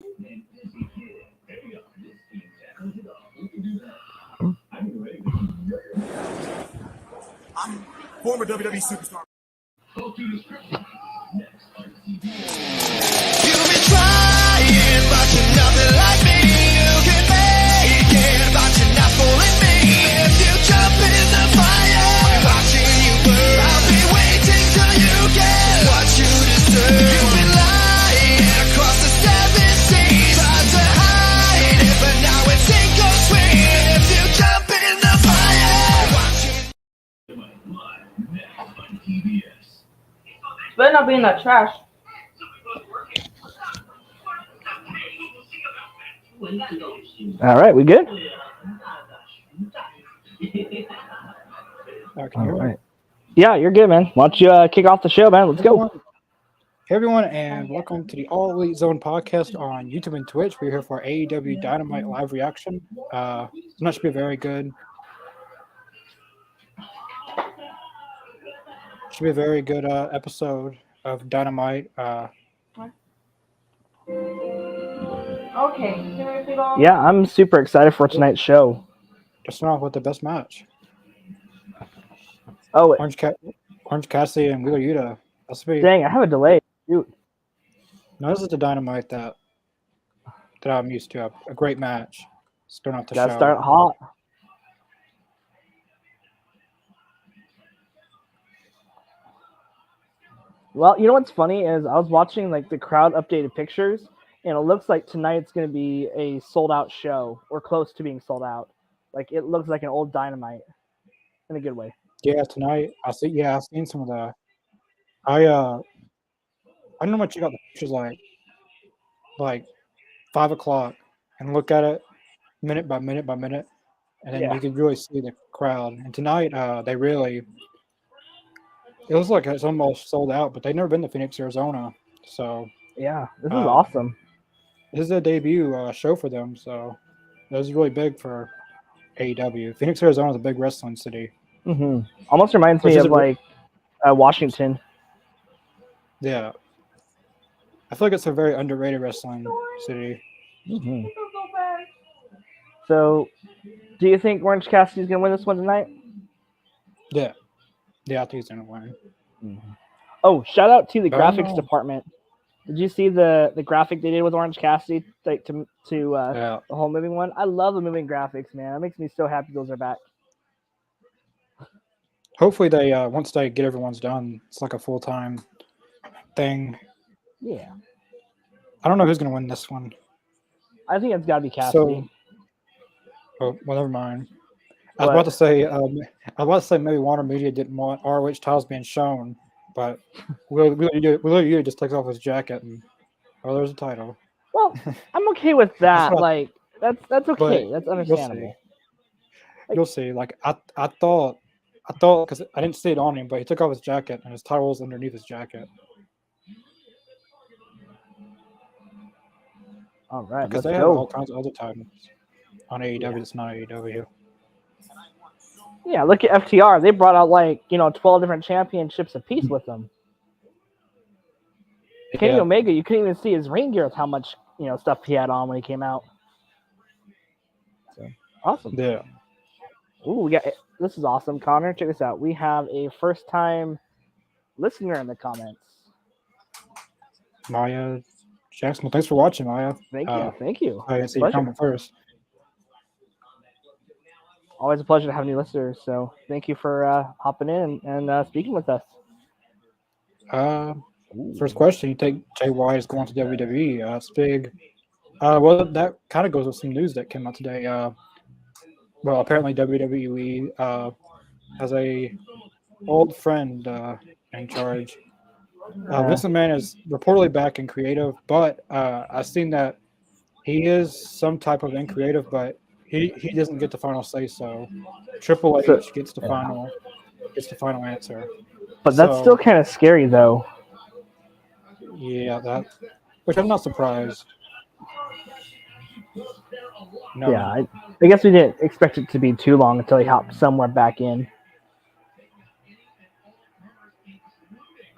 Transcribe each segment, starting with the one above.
I'm former WWE superstar. You've been trying, but you're nothing like me. You can make it, but you're not fooling me. If you jump in the fire, watching you burn, I'll be waiting till you get what you deserve. You've been lying across the 7 seas, tried to hide it, but now it's sink or swim. If you jump in the fire, watching. Better not be in that trash. All right, we good? All right. Yeah, you're good, man. Why don't you kick off the show, man? Let's go. Hey, everyone, and welcome to the All Elite Zone podcast on YouTube and Twitch. We're here for AEW Dynamite live reaction. Tonight should be very good. Should be a very good episode of Dynamite. Okay. Can we repeat all? Yeah, I'm super excited for tonight's show. To start off with the best match. Oh, Orange Cassidy and Wheeler Yuta. That's be. Dang, I have a delay. Shoot. No, this is the Dynamite that I'm used to. A great match. Starting off the Gotta show. start hot. Well, you know what's funny is I was watching like the crowd updated pictures, and it looks like tonight's going to be a sold out show or close to being sold out. Like it looks like an old Dynamite in a good way. Yeah, tonight I've seen some of the. I don't know what you got the pictures like 5 o'clock, and look at it minute by minute by minute, and then you can really see the crowd. And tonight, it looks like it's almost sold out, but they've never been to Phoenix, Arizona, so yeah, this is awesome. This is a debut show for them, so it was really big for AEW. Phoenix, Arizona is a big wrestling city. Mm-hmm. Almost reminds me of like Washington. Yeah. I feel like it's a very underrated wrestling city. Mm-hmm. So, do you think Orange Cassidy's going to win this one tonight? Yeah. Yeah, I think he's going to win. Mm-hmm. Oh, shout out to the graphics department. Did you see the graphic they did with Orange Cassidy like to the whole moving one? I love the moving graphics, man. That makes me so happy those are back. Hopefully they once they get everyone's done, it's like a full-time thing. Yeah. I don't know who's going to win this one. I think it's got to be Cassidy. Well, never mind. I was about to say maybe Warner Media didn't want ROH titles being shown, but Wheeler just takes off his jacket and there's a title. Well, I'm okay with that. That's okay. That's understandable. You'll see. Like I thought because I didn't see it on him, but he took off his jacket and his title was underneath his jacket. All right, because they have all kinds of other titles on AEW that's not AEW. Yeah, look at FTR. They brought out 12 different championships apiece with them. Kenny Omega, you couldn't even see his ring gear with how much stuff he had on when he came out. So awesome. Yeah. Ooh, this is awesome, Connor. Check this out. We have a first-time listener in the comments. Maya Jackson. Well, thanks for watching, Maya. Thank you. I didn't see your comment first. Always a pleasure to have new listeners. So thank you for hopping in and speaking with us. First question: you think Jay White is going to WWE? It's big. Well, that kind of goes with some news that came out today. Well, apparently WWE has a old friend in charge. Vince McMahon is reportedly back in creative, but I've seen that he is some type of in creative, but he doesn't get the final say. So Triple H gets the final answer. But that's still kind of scary, though. Yeah, which I'm not surprised. No. Yeah, I guess we didn't expect it to be too long until he hopped somewhere back in.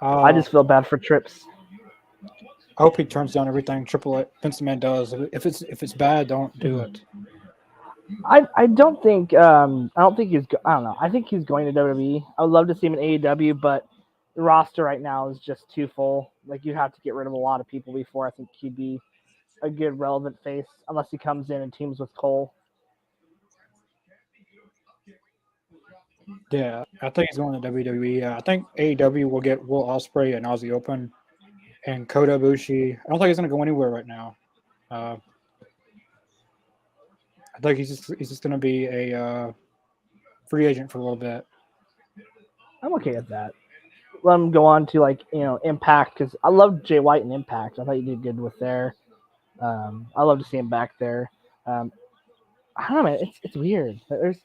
I just feel bad for Trips. I hope he turns down everything Vince McMahon does. If it's bad, don't do it. I don't think I don't know. I think he's going to WWE. I would love to see him in AEW, but the roster right now is just too full. Like you have to get rid of a lot of people before I think he'd be a good relevant face, unless he comes in and teams with Cole. Yeah, I think he's going to WWE. I think AEW will get Will Ospreay and Aussie Open and Kota Ibushi. I don't think he's going to go anywhere right now. I think he's just going to be a free agent for a little bit. I'm okay with that. Let him go on to Impact, because I love Jay White in Impact. I thought he did good with there. I love to see him back there. I don't know, man. It's weird. There's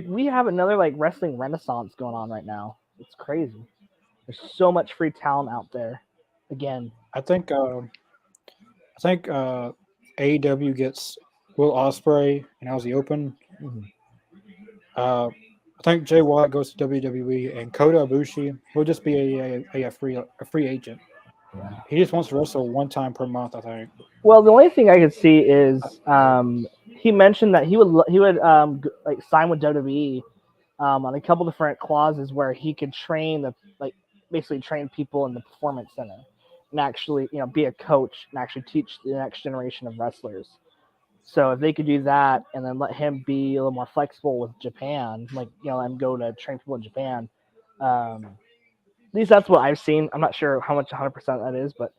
we have another wrestling renaissance going on right now. It's crazy. There's so much free talent out there. Again, I think AEW gets Will Ospreay and Aussie Open. I think Jay White goes to WWE and Kota Ibushi will just be a free agent. yeah. He just wants to wrestle one time per month, I think. Well, the only thing I could see is he mentioned that he would sign with WWE on a couple different clauses where he could train basically train people in the performance center and actually be a coach and actually teach the next generation of wrestlers. So if they could do that and then let him be a little more flexible with Japan, let him go to train people in Japan. At least that's what I've seen. I'm not sure how much 100% that is, but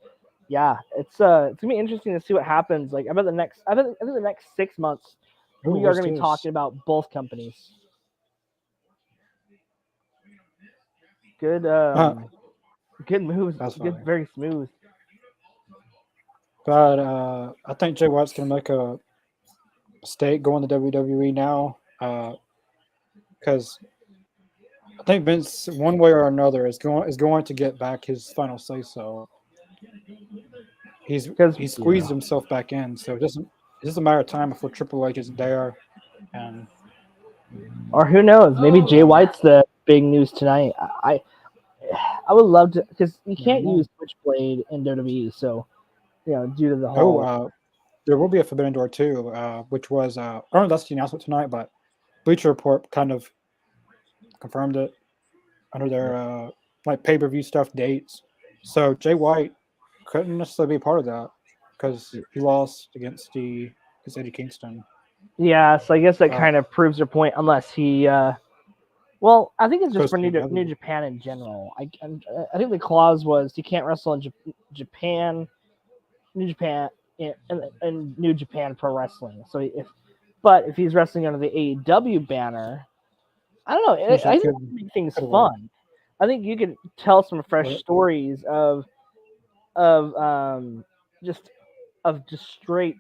yeah, it's gonna be interesting to see what happens. I think the next 6 months we are gonna be talking about both companies. Good good moves. Good, very smooth. But I think Jay White's gonna make a mistake going to WWE now, because I think Vince, one way or another, is going to get back his final say so. He squeezed himself back in, so it's just a matter of time before Triple H is there. And or who knows? Maybe Jay White's the big news tonight. I would love to, because you can't use Switchblade in WWE, so due to the whole. There will be a Forbidden Door too, which was I don't know if that's the announcement tonight, but Bleacher Report kind of confirmed it under their pay-per-view stuff dates. So Jay White couldn't necessarily be part of that because he lost against Eddie Kingston. Yeah, so I guess that kind of proves your point, unless he. Well, I think it's just for New Japan in general. I think the clause was he can't wrestle in Japan, New Japan, and New Japan Pro Wrestling. So if he's wrestling under the AEW banner, I don't know. I think it would make things fun. I think you could tell some fresh stories of just straight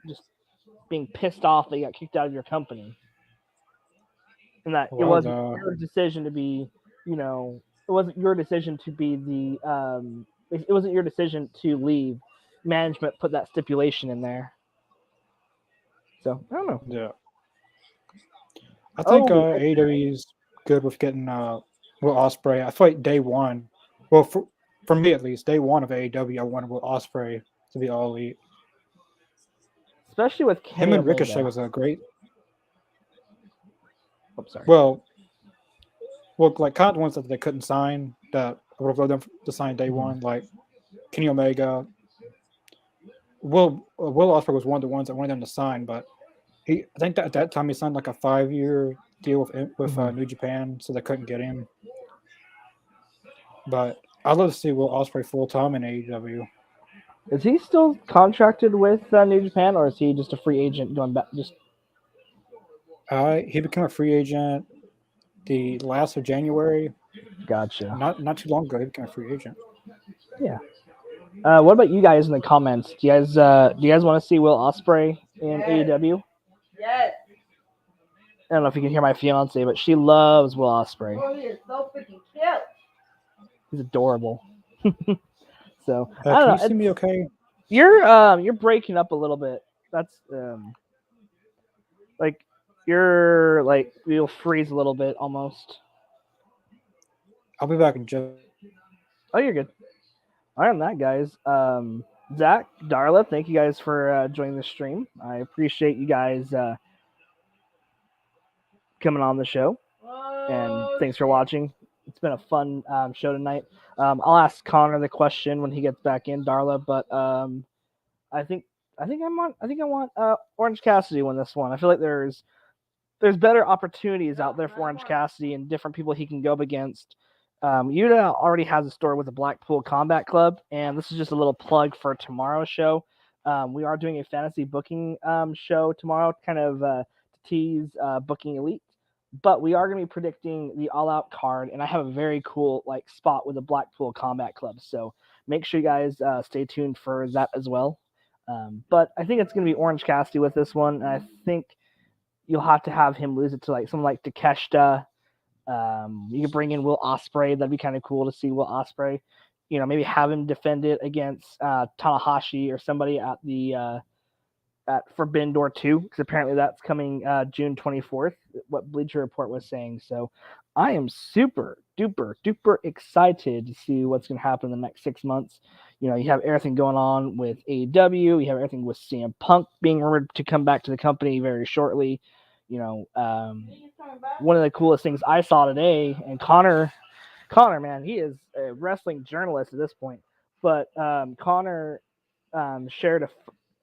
being pissed off that you got kicked out of your company, and that it wasn't your decision to be, it wasn't your decision to be it wasn't your decision to leave. Management put that stipulation in there. So I don't know. Yeah, I think AEW is good with getting Will Ospreay. I feel like day one, well for me at least, day one of AEW, I wanted Will Ospreay to be All Elite. Especially with Kenny him and Omega. Ricochet was a great. I'm sorry. Well, kind of the ones that they couldn't sign that I would have loved them to sign day one, like Kenny Omega. Will Ospreay was one of the ones that wanted them to sign, but I think that at that time he signed like a 5-year deal with New Japan, so they couldn't get him. But I'd love to see Will Ospreay full time in AEW. Is he still contracted with New Japan, or is he just a free agent going back? He became a free agent the last of January. Gotcha. Not too long ago, he became a free agent. Yeah. What about you guys in the comments? Do you guys want to see Will Ospreay in AEW? Yes. I don't know if you can hear my fiance, but she loves Will Ospreay. Oh, he is so freaking cute. He's adorable. So I can don't know. You see me okay? You're breaking up a little bit. That's you'll freeze a little bit almost. I'll be back in just. Oh, you're good. Other than that, guys, Zach, Darla, thank you guys for joining the stream. I appreciate you guys coming on the show, and thanks for watching. It's been a fun show tonight. I'll ask Connor the question when he gets back in, Darla, but I think I want Orange Cassidy to win this one. I feel like there's better opportunities out there for Orange Cassidy and different people he can go up against. Yuta already has a story with the Blackpool Combat Club, and this is just a little plug for tomorrow's show. We are doing a fantasy booking show tomorrow, kind of to tease Booking Elite, but we are going to be predicting the All Out card, and I have a very cool spot with the Blackpool Combat Club, so make sure you guys stay tuned for that as well. But I think it's going to be Orange Cassidy with this one, and I think you'll have to have him lose it to someone like Takeshita. You can bring in Will Ospreay. That'd be kind of cool to see Will Ospreay. Maybe have him defend it against Tanahashi or somebody at the at Forbidden Door 2, because apparently that's coming June 24th. What Bleacher Report was saying. So I am super duper excited to see what's going to happen in the next 6 months. You have everything going on with AEW. You have everything with CM Punk being rumored to come back to the company very shortly. One of the coolest things I saw today, and Connor, man, he is a wrestling journalist at this point. But Connor shared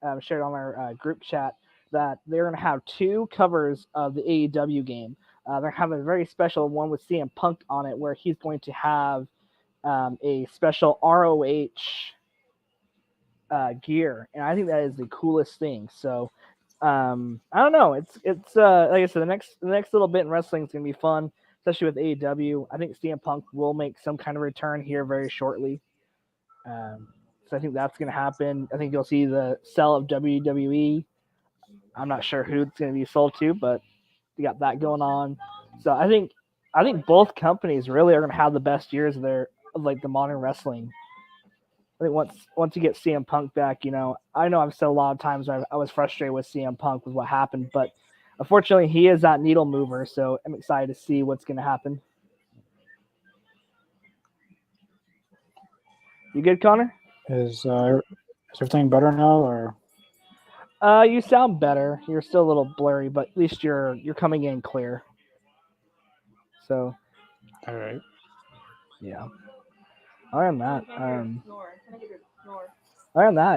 on our group chat that they're going to have 2 covers of the AEW game. They're having a very special one with CM Punk on it, where he's going to have a special ROH gear, and I think that is the coolest thing. So I don't know. It's like I said, the next little bit in wrestling is gonna be fun, especially with AEW. I think CM Punk will make some kind of return here very shortly. So I think that's gonna happen. I think you'll see the sell of WWE. I'm not sure who it's gonna be sold to, but you got that going on. So I think both companies really are gonna have the best years of the modern wrestling. I think once you get CM Punk back, I know I've said a lot of times I was frustrated with CM Punk with what happened, but unfortunately he is that needle mover, so I'm excited to see what's going to happen. You good, Connor? Is everything better now, or? You sound better. You're still a little blurry, but at least you're coming in clear. So, All right. yeah. Other than that,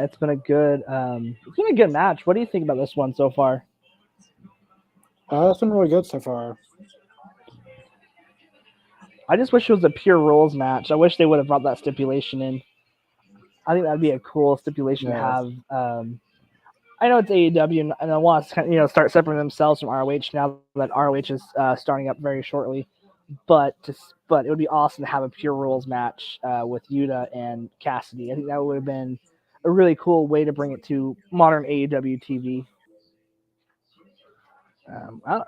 it's been a good match. What do you think about this one so far? It's been really good so far. I just wish it was a pure rules match. I wish they would have brought that stipulation in. I think that'd be a cool stipulation to have. I know it's AEW, and I want to start separating themselves from ROH now that ROH is starting up very shortly. But it would be awesome to have a pure rules match with Yuta and Cassidy. I think that would have been a really cool way to bring it to modern AEW TV.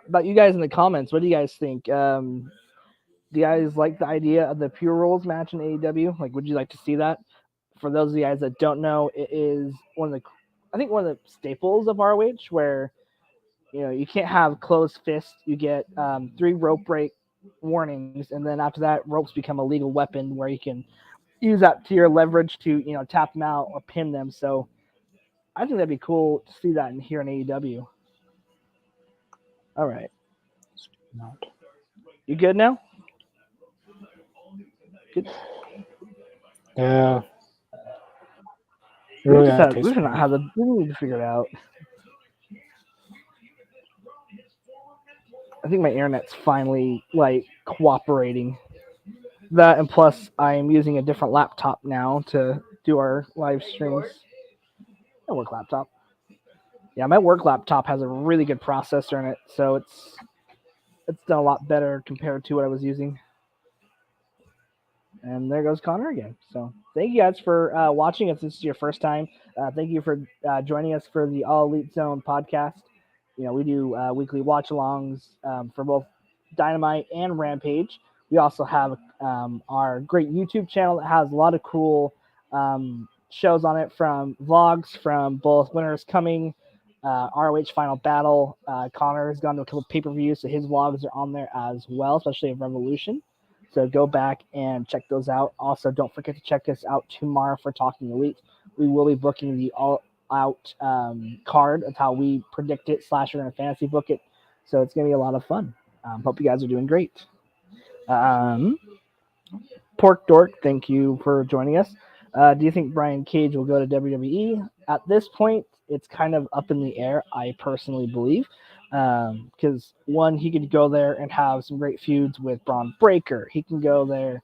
About you guys in the comments, what do you guys think? Do you guys like the idea of the pure rules match in AEW? Would you like to see that? For those of you guys that don't know, it is one of the staples of ROH, where you can't have closed fists. You get 3 rope break warnings, and then after that, ropes become a legal weapon where you can use that to your leverage to tap them out or pin them. So I think that'd be cool to see that here in AEW. All right, you good now? Good. Yeah. We need to figure it out. I think my internet's finally cooperating. That, and plus I am using a different laptop now to do our live streams. My work laptop. Yeah, my work laptop has a really good processor in it, so it's done a lot better compared to what I was using. And there goes Connor again. So thank you guys for watching. If this is your first time, thank you for joining us for the All Elite Zone podcast. We do weekly watch-alongs for both Dynamite and Rampage. We also have our great YouTube channel that has a lot of cool shows on it, from vlogs from both Winter's Coming, ROH Final Battle. Connor has gone to a couple of pay-per-views, so his vlogs are on there as well, especially of Revolution. So go back and check those out. Also, don't forget to check us out tomorrow for Talking Elite. we will be booking the all-out card of how we predict it / we're going to fantasy book it. So it's going to be a lot of fun. Hope you guys are doing great. Pork Dork, thank you for joining us. Do you think Brian Cage will go to WWE? At this point, it's kind of up in the air, I personally believe. Because one, he could go there and have some great feuds with Braun Breaker. He can go there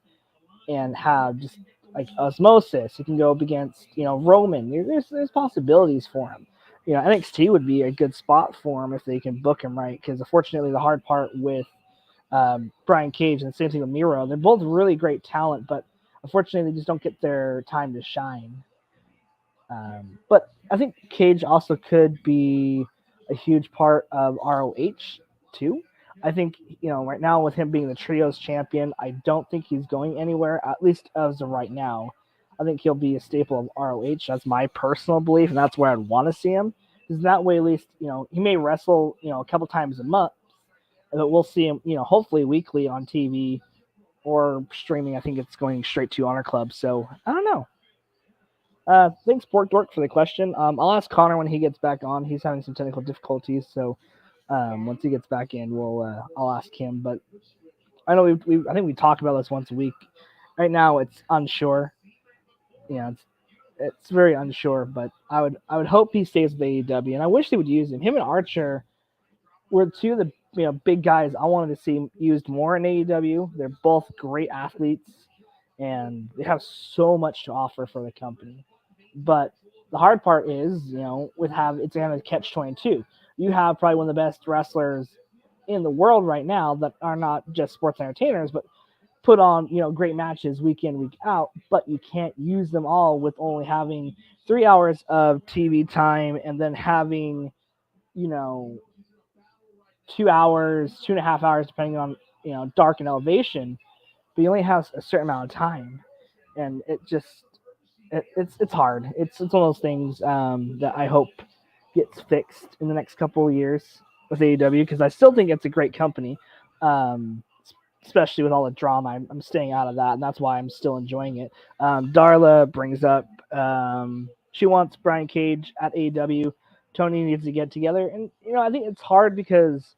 and have just like Osmosis. He can go up against, Roman. There's possibilities for him. NXT would be a good spot for him if they can book him right. Because unfortunately, the hard part with Brian Cage and the same thing with Miro, they're both really great talent, but unfortunately, they just don't get their time to shine. But I think Cage also could be a huge part of ROH too. I think, right now with him being the Trios champion, I don't think he's going anywhere, at least as of right now. I think he'll be a staple of ROH. That's my personal belief, and that's where I'd want to see him. Because that way, at least, he may wrestle, a couple times a month, but we'll see him, hopefully weekly on TV or streaming. I think it's going straight to Honor Club. So, I don't know. Thanks, Pork Dork, for the question. I'll ask Connor when he gets back on. He's having some technical difficulties, so once he gets back in, I'll ask him. But I know I think we talk about this once a week. Right now, it's unsure. It's very unsure. But I would hope he stays with AEW, and I wish they would use him. Him and Archer were two of the big guys I wanted to see used more in AEW. They're both great athletes, and they have so much to offer for the company. But the hard part is, it's going to catch-22. You have probably one of the best wrestlers in the world right now that are not just sports entertainers, but put on, great matches week in, week out, but you can't use them all with only having 3 hours of TV time and then having, 2 hours, 2.5 hours, depending on, Dark and Elevation, but you only have a certain amount of time. And it just, it's hard. It's one of those things that I hope gets fixed in the next couple of years with AEW, because I still think it's a great company, especially with all the drama. I'm staying out of that, and that's why I'm still enjoying it. Darla brings up she wants Brian Cage at AEW. Tony needs to get together, and I think it's hard because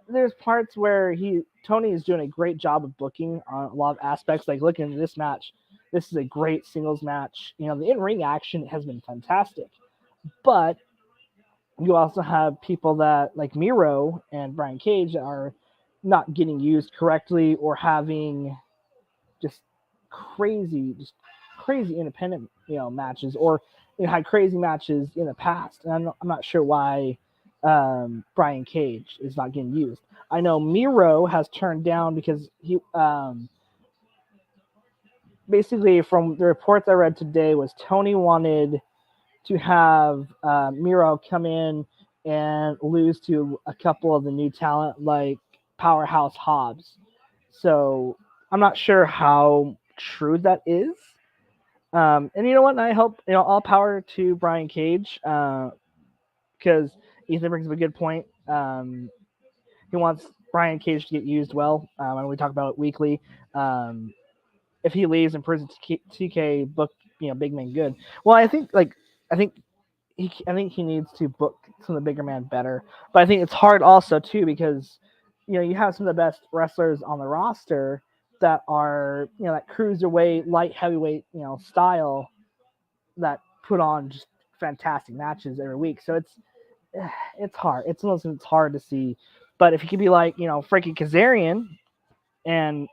there's parts where Tony is doing a great job of booking on a lot of aspects. Like looking at this match, this is a great singles match. The in-ring action has been fantastic, but you also have people that like Miro and Brian Cage that are not getting used correctly or having just crazy independent matches, or had crazy matches in the past. And I'm not sure why Brian Cage is not getting used. I know Miro has turned down because he basically, from the reports I read today, was Tony wanted to have Miro come in and lose to a couple of the new talent like Powerhouse Hobbs. So I'm not sure how true that is. And you know what? I hope, all power to Brian Cage, because Ethan brings up a good point. He wants Brian Cage to get used well. And we talk about it weekly. If he leaves and proves TK book, big man good. Well, I think he needs to book some of the bigger man better. But I think it's hard also too, because you have some of the best wrestlers on the roster that are that cruiserweight, light heavyweight style that put on just fantastic matches every week. So it's hard. It's one of those things that's hard to see. But if you could be like Frankie Kazarian and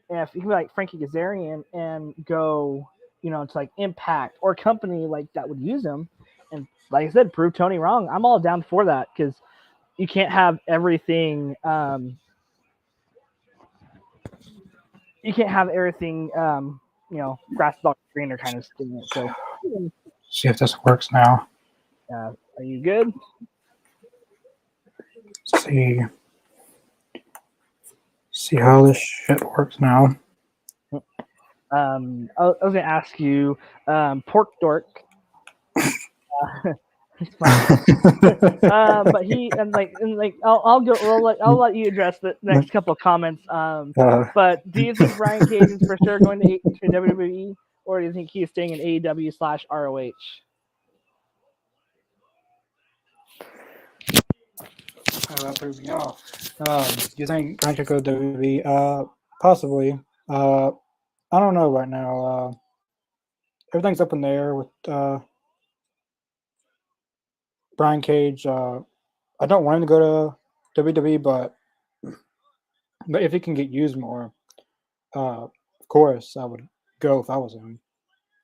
if you can be like Frankie Kazarian and go to like Impact or a company like that would use him, and like I said, prove Tony wrong, I'm all down for that, because you can't have everything grass is all greener kind of thing. So See if this works now. are you good? See how this shit works now. I was gonna ask you, Pork Dork. But I'll let you address the next couple of comments. But do you think Brian Cage is for sure going to WWE, or do you think he's staying in AEW/ROH? That threw me off. You think Brian could go to WWE? Possibly. I don't know right now. Everything's up in the air with Brian Cage. I don't want him to go to WWE, but if he can get used more, of course I would go if I was him.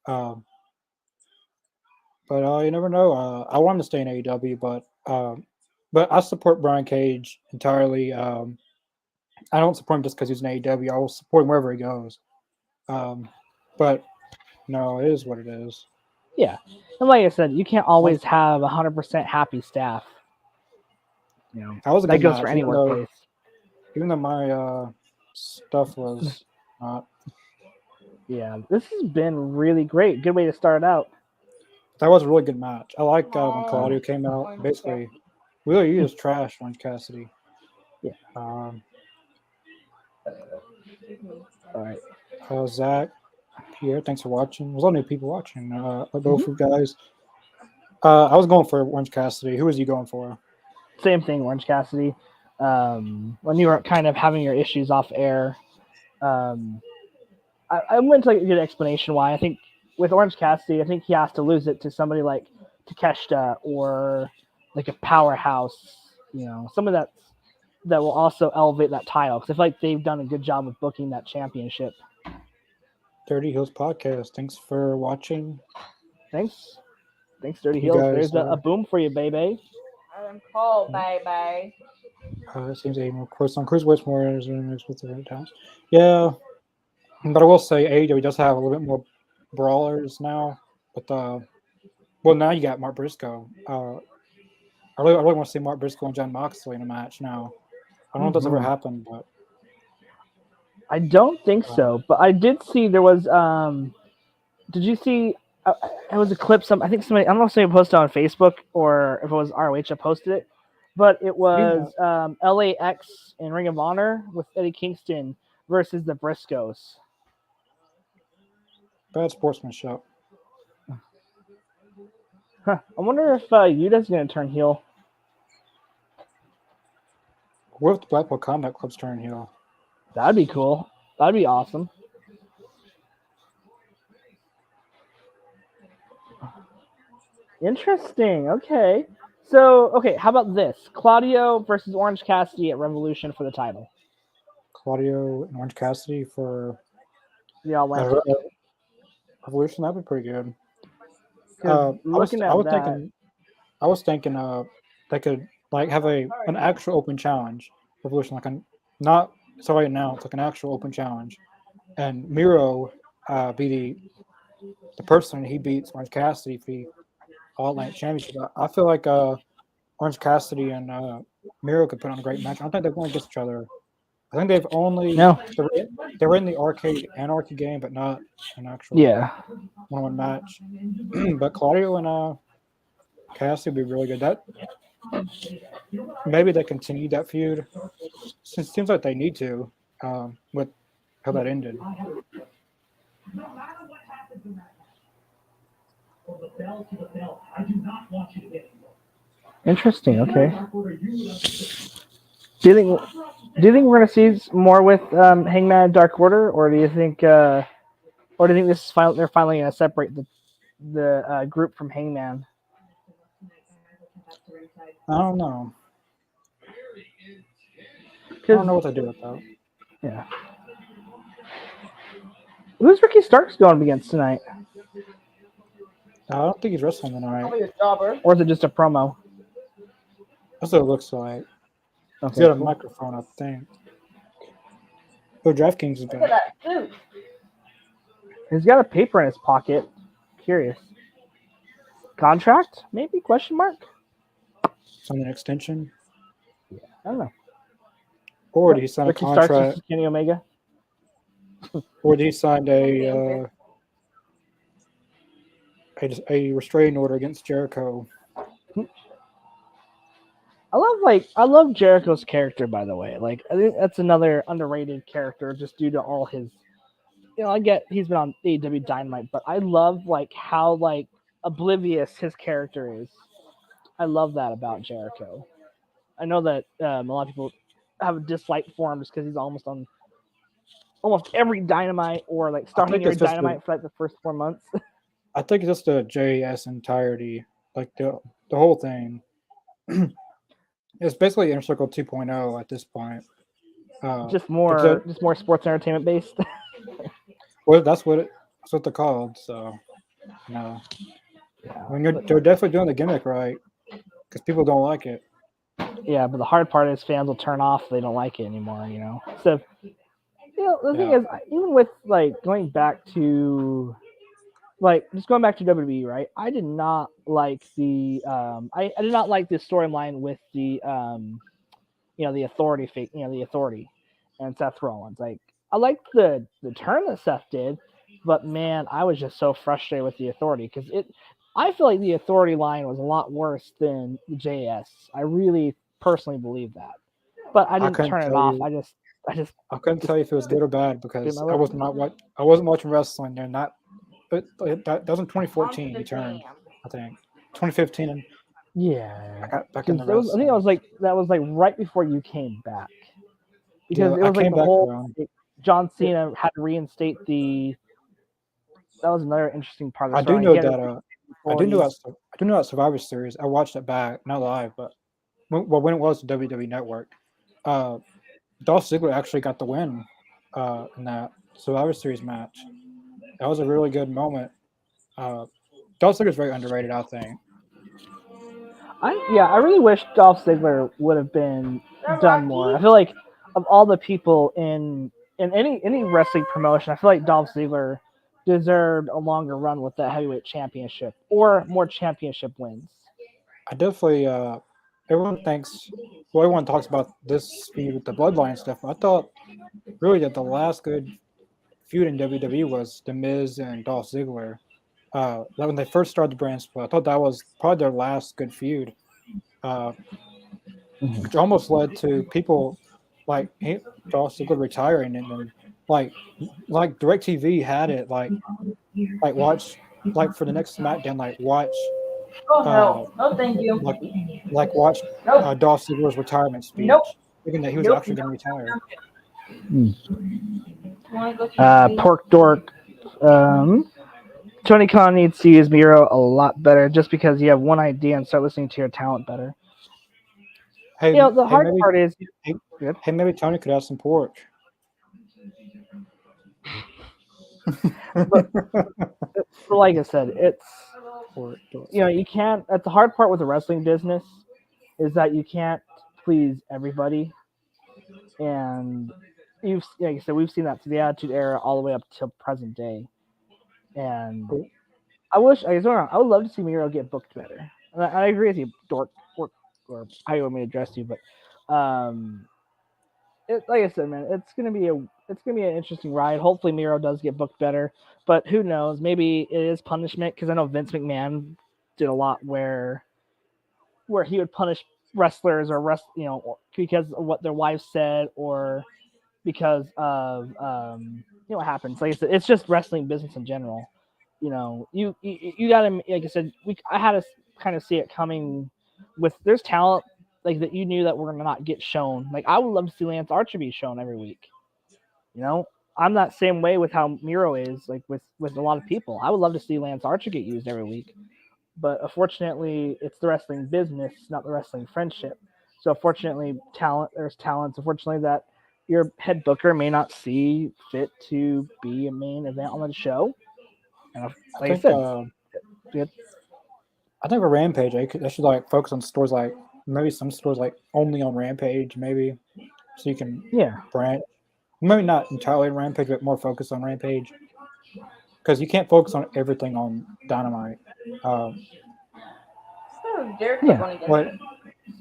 But you never know. I want him to stay in AEW, but I support Brian Cage entirely. I don't support him just because he's in AEW. I will support him wherever he goes. But no, it is what it is. Yeah, and like I said, you can't always have 100% happy staff. You know, That was a that good goes match, for any even though- workplace. Even though my stuff was not. Yeah, this has been really great. Good way to start out. That was a really good match. I like when Claudio came out. Basically, really he just trashed Orange Cassidy. Yeah. All right. Zach, Pierre, thanks for watching. There's a lot of new people watching. Both of you guys. I was going for Orange Cassidy. Who was you going for? Same thing, Orange Cassidy. When you were kind of having your issues off air, I went to a good explanation why. I think with Orange Cassidy, I think he has to lose it to somebody like Takeshita or like a powerhouse, some of that will also elevate that title. Because I feel like they've done a good job of booking that championship. Dirty Heels Podcast. Thanks for watching. Thanks, Dirty Heels. Guys, There's a boom for you, baby. I'm cold, baby. It seems of course on Cruiserweights more is mixed with the times. Yeah, but I will say AEW does have a little bit more brawlers now. But now you got Mark Briscoe. I really want to see Mark Briscoe and John Moxley in a match now. I don't know if that's ever happened, but I don't think so. But I did see there was. Did you see? It was a clip. I think somebody. I don't know if somebody posted on Facebook or if it was ROH that posted it, but it was LAX and Ring of Honor with Eddie Kingston versus the Briscoes. bad sportsmanship. Huh. I wonder if Yuta's going to turn heel. What if the Blackpool Combat Club's turn heel? That'd be cool. That'd be awesome. Interesting. Okay. So, how about this? Claudio versus Orange Cassidy at Revolution for the title. Claudio and Orange Cassidy for the All-Atlantic. Revolution, that'd be pretty good. I was thinking they could have an actual open challenge. Revolution, not sorry now, it's like an actual open challenge. And Miro be the person he beats Orange Cassidy for the All-Atlantic Championship. I feel like Orange Cassidy and Miro could put on a great match. I don't think they're going against each other. I think they've only they were in the Arcade Anarchy game, but not an actual one-on-one match. But Claudio and Cassidy would be really good. That maybe they continue that feud. It seems like they need to with how that ended. Interesting. Okay. Do you think we're gonna see more with Hangman and Dark Order, or do you think this is they're finally gonna separate the group from Hangman? I don't know. I don't know what to do with that. Yeah. Who's Ricky Starks going up against tonight? I don't think he's wrestling tonight. Or is it just a promo? That's what it looks like. Okay, He's got a microphone, I think. Oh, DraftKings is back. He's got a paper in his pocket. Curious. Contract? Maybe? Question mark? Some extension? Yeah, I don't know. Or did he sign Ricky a contract? Starks versus Kenny Omega? Or did he sign a restraining order against Jericho? I love Jericho's character, by the way. I think that's another underrated character just due to all his I get he's been on AEW Dynamite, but I love like how like oblivious his character is. I love that about Jericho. I know that a lot of people have a dislike for him just because he's almost on almost every Dynamite or like starting every Dynamite for like the first 4 months. I think it's just the JS entirety, like the whole thing. It's basically Inner Circle 2.0 at this point. just more sports entertainment based. Well, that's what they're called. So, no, I mean they're definitely doing the gimmick right because people don't like it. Yeah, but the hard part is fans will turn off if they don't like it anymore. So the thing is, even with like going back to WWE, right? I did not like the I did not like the storyline with the the Authority fake, the Authority and Seth Rollins. Like I liked the turn that Seth did, but man, I was just so frustrated with the Authority because I feel like the Authority line was a lot worse than the JS. I really personally believe that, but I didn't turn it off. I couldn't tell you if it was good or bad because I wasn't watching wrestling. They're not. But that was in 2014. He turned, I think, 2015. And yeah, back in the I think that was like right before you came back because it was like the whole John Cena had to reinstate the. That was another interesting part of the story. I do know that Survivor Series. I watched it back, not live, but when it was the WWE Network, Dolph Ziggler actually got the win in that Survivor Series match. That was a really good moment. Dolph Ziggler is very underrated, I think. I really wish Dolph Ziggler would have been done more. I feel like of all the people in any wrestling promotion, I feel like Dolph Ziggler deserved a longer run with that heavyweight championship or more championship wins. I definitely everyone talks about this feud with the Bloodline stuff. I thought really that the last good feud in WWE was The Miz and Dolph Ziggler. When they first started the brand split, I thought that was probably their last good feud, which almost led to people like Dolph Ziggler retiring, and then like DirecTV had it like watch like for the next SmackDown watch. No, thank you. Watch Dolph Ziggler's retirement speech, thinking that he was actually going to retire. Pork Dork. Tony Khan needs to use Miro a lot better just because you have one idea and start listening to your talent better. The hard part is... maybe Tony could have some pork. but like I said, it's... you can't... That's the hard part with the wrestling business is that you can't please everybody. And like I said, we've seen that through the Attitude Era all the way up till present day. And I would love to see Miro get booked better. And I agree with you, Dork, or how you want me to address you, but like I said, man, it's gonna be an interesting ride. Hopefully, Miro does get booked better, but who knows? Maybe it is punishment because I know Vince McMahon did a lot where he would punish wrestlers or because of what their wives said or because of what happens. Like I said, it's just wrestling business in general. You gotta, like I said, I had to kind of see it coming. There's talent like that you knew that we're gonna not get shown. Like I would love to see Lance Archer be shown every week. I'm that same way with how Miro is. Like with a lot of people, I would love to see Lance Archer get used every week. But unfortunately, it's the wrestling business, not the wrestling friendship. So unfortunately, there's talents. Unfortunately, that your head booker may not see fit to be a main event on the show. And I think for Rampage, they should focus on stores maybe some stores only on Rampage, maybe, so you can branch. Maybe not entirely on Rampage, but more focus on Rampage because you can't focus on everything on Dynamite. But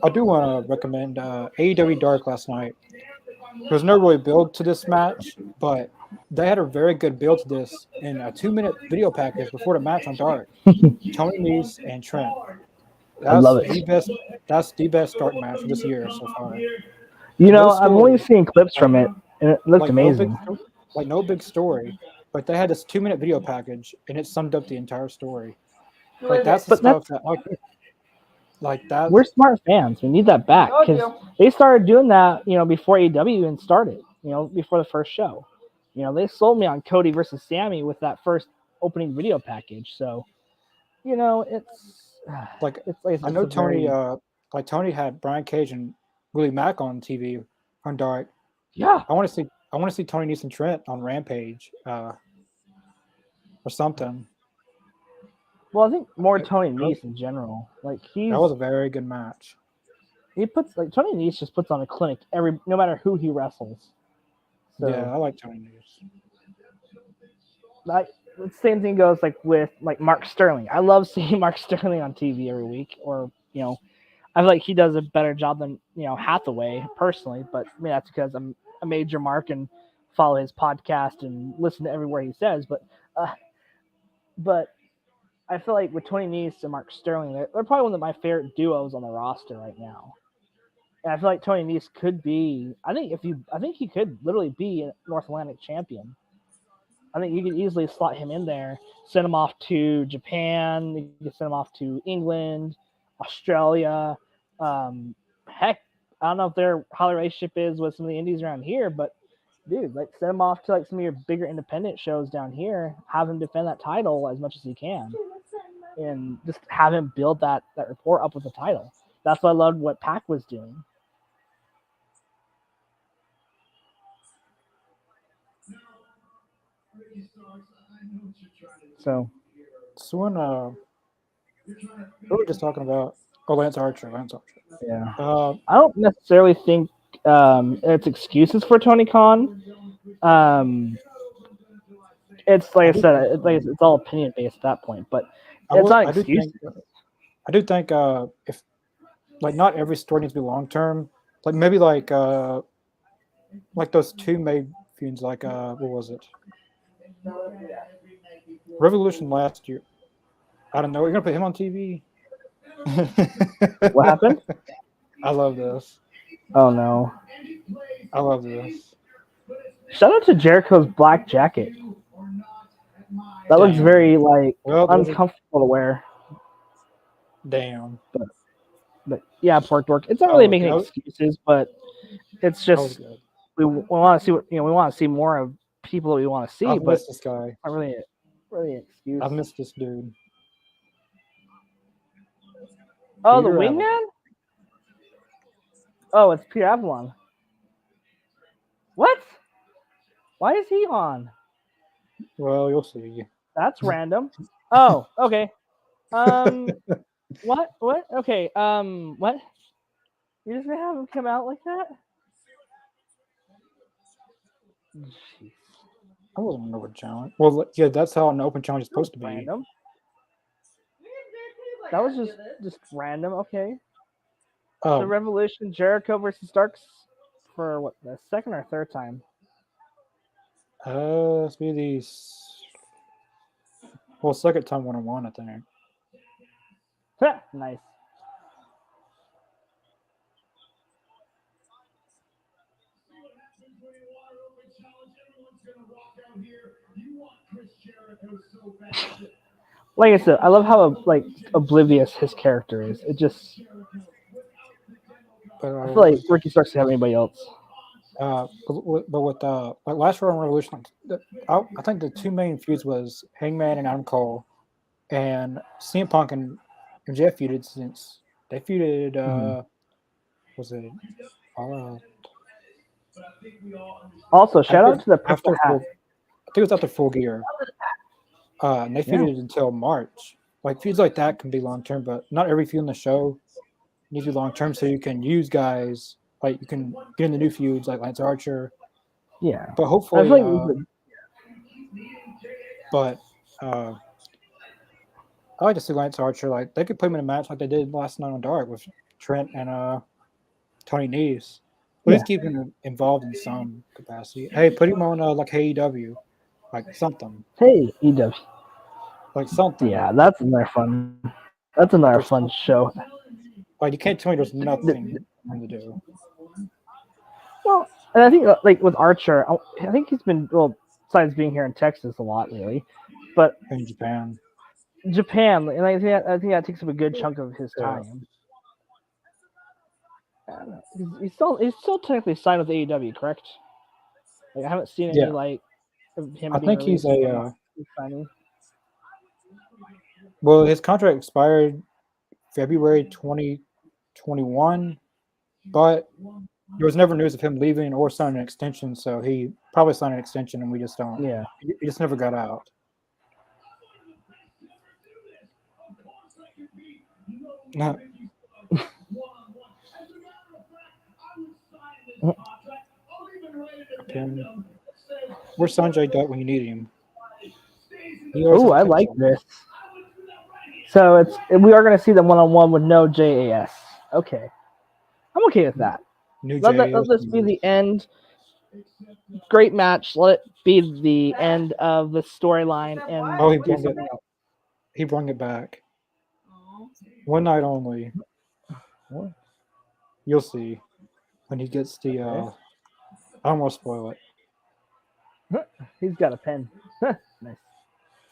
I do want to recommend AEW Dark last night. There was no really build to this match, but they had a very good build to this in a 2-minute video package before the match on Dark. Tony Nese and Trent. I love it. That's the best Dark match of this year so far. I've only seen clips from it, and it looked amazing. No big story, Like they had this 2-minute video package, and it summed up the entire story. Like that's the stuff that like that. We're smart fans. We need that back because they started doing that, before AEW even started. Before the first show. They sold me on Cody versus Sammy with that first opening video package. So, it's Like it's I know Tony. very, Like Tony had Brian Cage and Willie Mack on TV on Dark. yeah. I want to see Tony Nese and Trent on Rampage, or something. Well, I think more Tony Nese in general. Like That was a very good match. he puts like Tony Nese just puts on a clinic no matter who he wrestles. So, Yeah, I like Tony Nese. Like the same thing goes with Mark Sterling. I love seeing Mark Sterling on TV every week, or I feel like he does a better job than Hathaway personally. But I mean that's because I'm a major Mark and follow his podcast and listen to everywhere he says. But I feel like with Tony Nese and Mark Sterling, they're probably one of my favorite duos on the roster right now. And I feel like Tony Nese could be. I think he could literally be a North Atlantic champion. I think you could easily slot him in there, send him off to Japan, you could send him off to England, Australia. Heck, I don't know if how their relationship is with some of the indies around here, but dude, send him off to some of your bigger independent shows down here, have him defend that title as much as he can, and just have him build that rapport up with the title. That's what I loved what Pac was doing. So when we were just talking about Lance Archer. yeah, Uh, I don't necessarily think it's excuses for Tony Khan. It's like I said, it's all opinion based at that point, but it's not excuses. I do think if not every story needs to be long term. Like maybe those two May feuds. What was it? Revolution last year. I don't know. You're gonna put him on TV. What happened? I love this. Oh no! I love this. Shout out to Jericho's black jacket. That looks very uncomfortable to wear. Damn. But yeah, Pork Dork. It's not really making excuses, but it's just we want to see what we want to see more of people that we want to see. I've but missed this guy. Not really an excuse. I've missed this dude. Oh, Peter the wingman? Oh, it's Peter Avalon. What? Why is he on? Well, you'll see. That's random. Oh, okay. What? Okay. What? You're just gonna have him come out like that? Jeez. I wasn't an open challenge. Well, yeah, that's how an open challenge is supposed to be. Random. That was just random. Okay. Oh. The Revolution Jericho versus Starks for what, the second or third time? Let's be these. Well, second time 1-on-1, I think. Nice. Like I said, I love how oblivious his character is. It just, I feel like Ricky Starks to have anybody else. But with last Royal Revolution, I think the two main feuds was Hangman and Adam Cole, and CM Punk and MJF feuded since they feuded. Was it? Also, shout out to the Purple Hat. I think it was after Full Gear. And they feuded until March. Feuds like that can be long term, but not every feud in the show needs to be long term. So you can use guys you can get in the new feuds like Lance Archer. Yeah, but hopefully, I like to see Lance Archer. They could put him in a match like they did last night on Dark with Trent and Tony Nese. Please keep him involved in some capacity. Hey, put him on AEW, something. Hey, EW. Something. Yeah, that's another fun. That's another fun show. You can't tell me there's nothing to do. Well, and I think with Archer, I think he's been besides being here in Texas a lot lately. But in Japan. Japan, and I think that takes up a good chunk of his Yeah. time. He's still technically signed with AEW, correct? Like, I haven't seen any Yeah. like of him I being think he's released. Signing. well, his contract expired February 2021, but there was never news of him leaving or signing an extension, so he probably signed an extension and we just don't. Yeah. He just never got out. No. Where's Sanjay Dutt when you need him? Oh, I like this. So we are going to see them one-on-one with no JAS. Okay, I'm okay with that. Let this be the end. Great match. Let it be the end of the storyline and do something else. He brought it back. One night only. What? You'll see when he gets the. I don't want to spoil it. He's got a pen. Nice.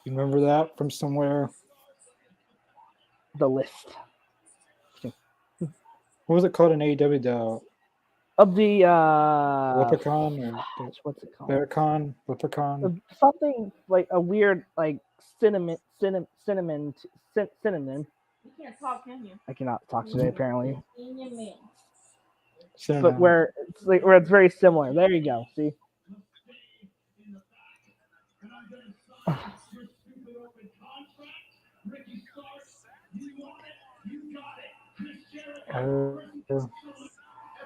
You remember that from somewhere? The list. What was it called in AEW? The Of the Leprechaun or what's it called? Leprechaun? Leprechaun? Something like a weird like cinnamon. You can't talk, can you? I cannot talk today apparently. Cinnamon. But where it's very similar. There you go. See.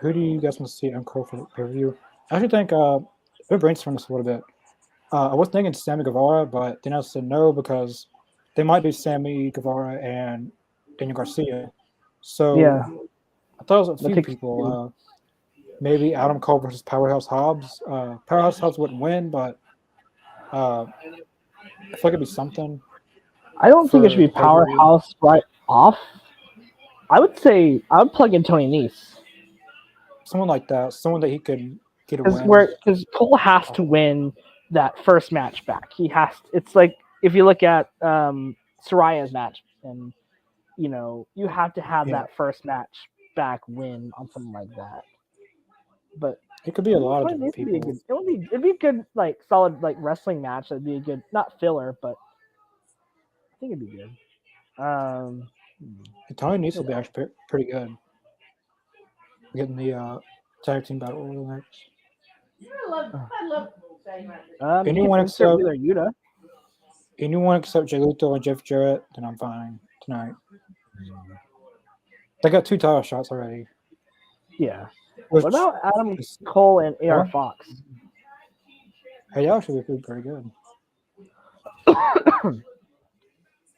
Who do you guys want to see on Cole for the pay-per-view? I actually think I've been brainstorming this a little bit. I was thinking Sammy Guevara, but then I said no because they might do Sammy Guevara and Daniel Garcia. So yeah, I thought it was a few people. Maybe Adam Cole versus Powerhouse Hobbs. Powerhouse Hobbs wouldn't win, but I feel like it'd be something. I don't think it should be Powerhouse right off. I would say I would plug in Tony Nese. Someone like that. Someone that he could get a win. Because Cole has to win that first match back. He has. It's like if you look at Soraya's match, and you have to have that first match back win on something like that. But it could be a lot of different people. It'd be a good like solid like wrestling match. That'd be a good not filler, but I think it'd be good. Tony Nese will be actually pretty good. Getting the tag team battle royal next. I love anyone except Yuta. Anyone except Jay Lethal and Jeff Jarrett, then I'm fine tonight. They got 2 title shots already. Yeah. What about Adam Cole and AR Fox? Hey, that actually would be pretty good.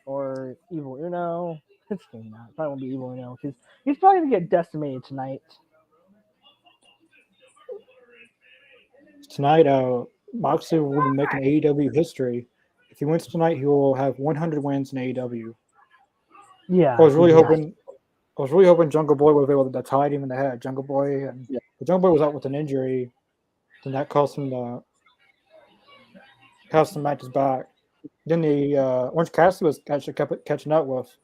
Or Evil Uno. It's not. Probably won't be Evil Uno because he's probably gonna get decimated tonight. Tonight, Moxley will be making AEW history. If he wins tonight, he will have 100 wins in AEW. Yeah. I was really hoping Jungle Boy would be able to tie him in the head. Jungle Boy and the Jungle Boy was out with an injury, then that cost him the matches back. Then the Orange Cassidy was actually kept catching up with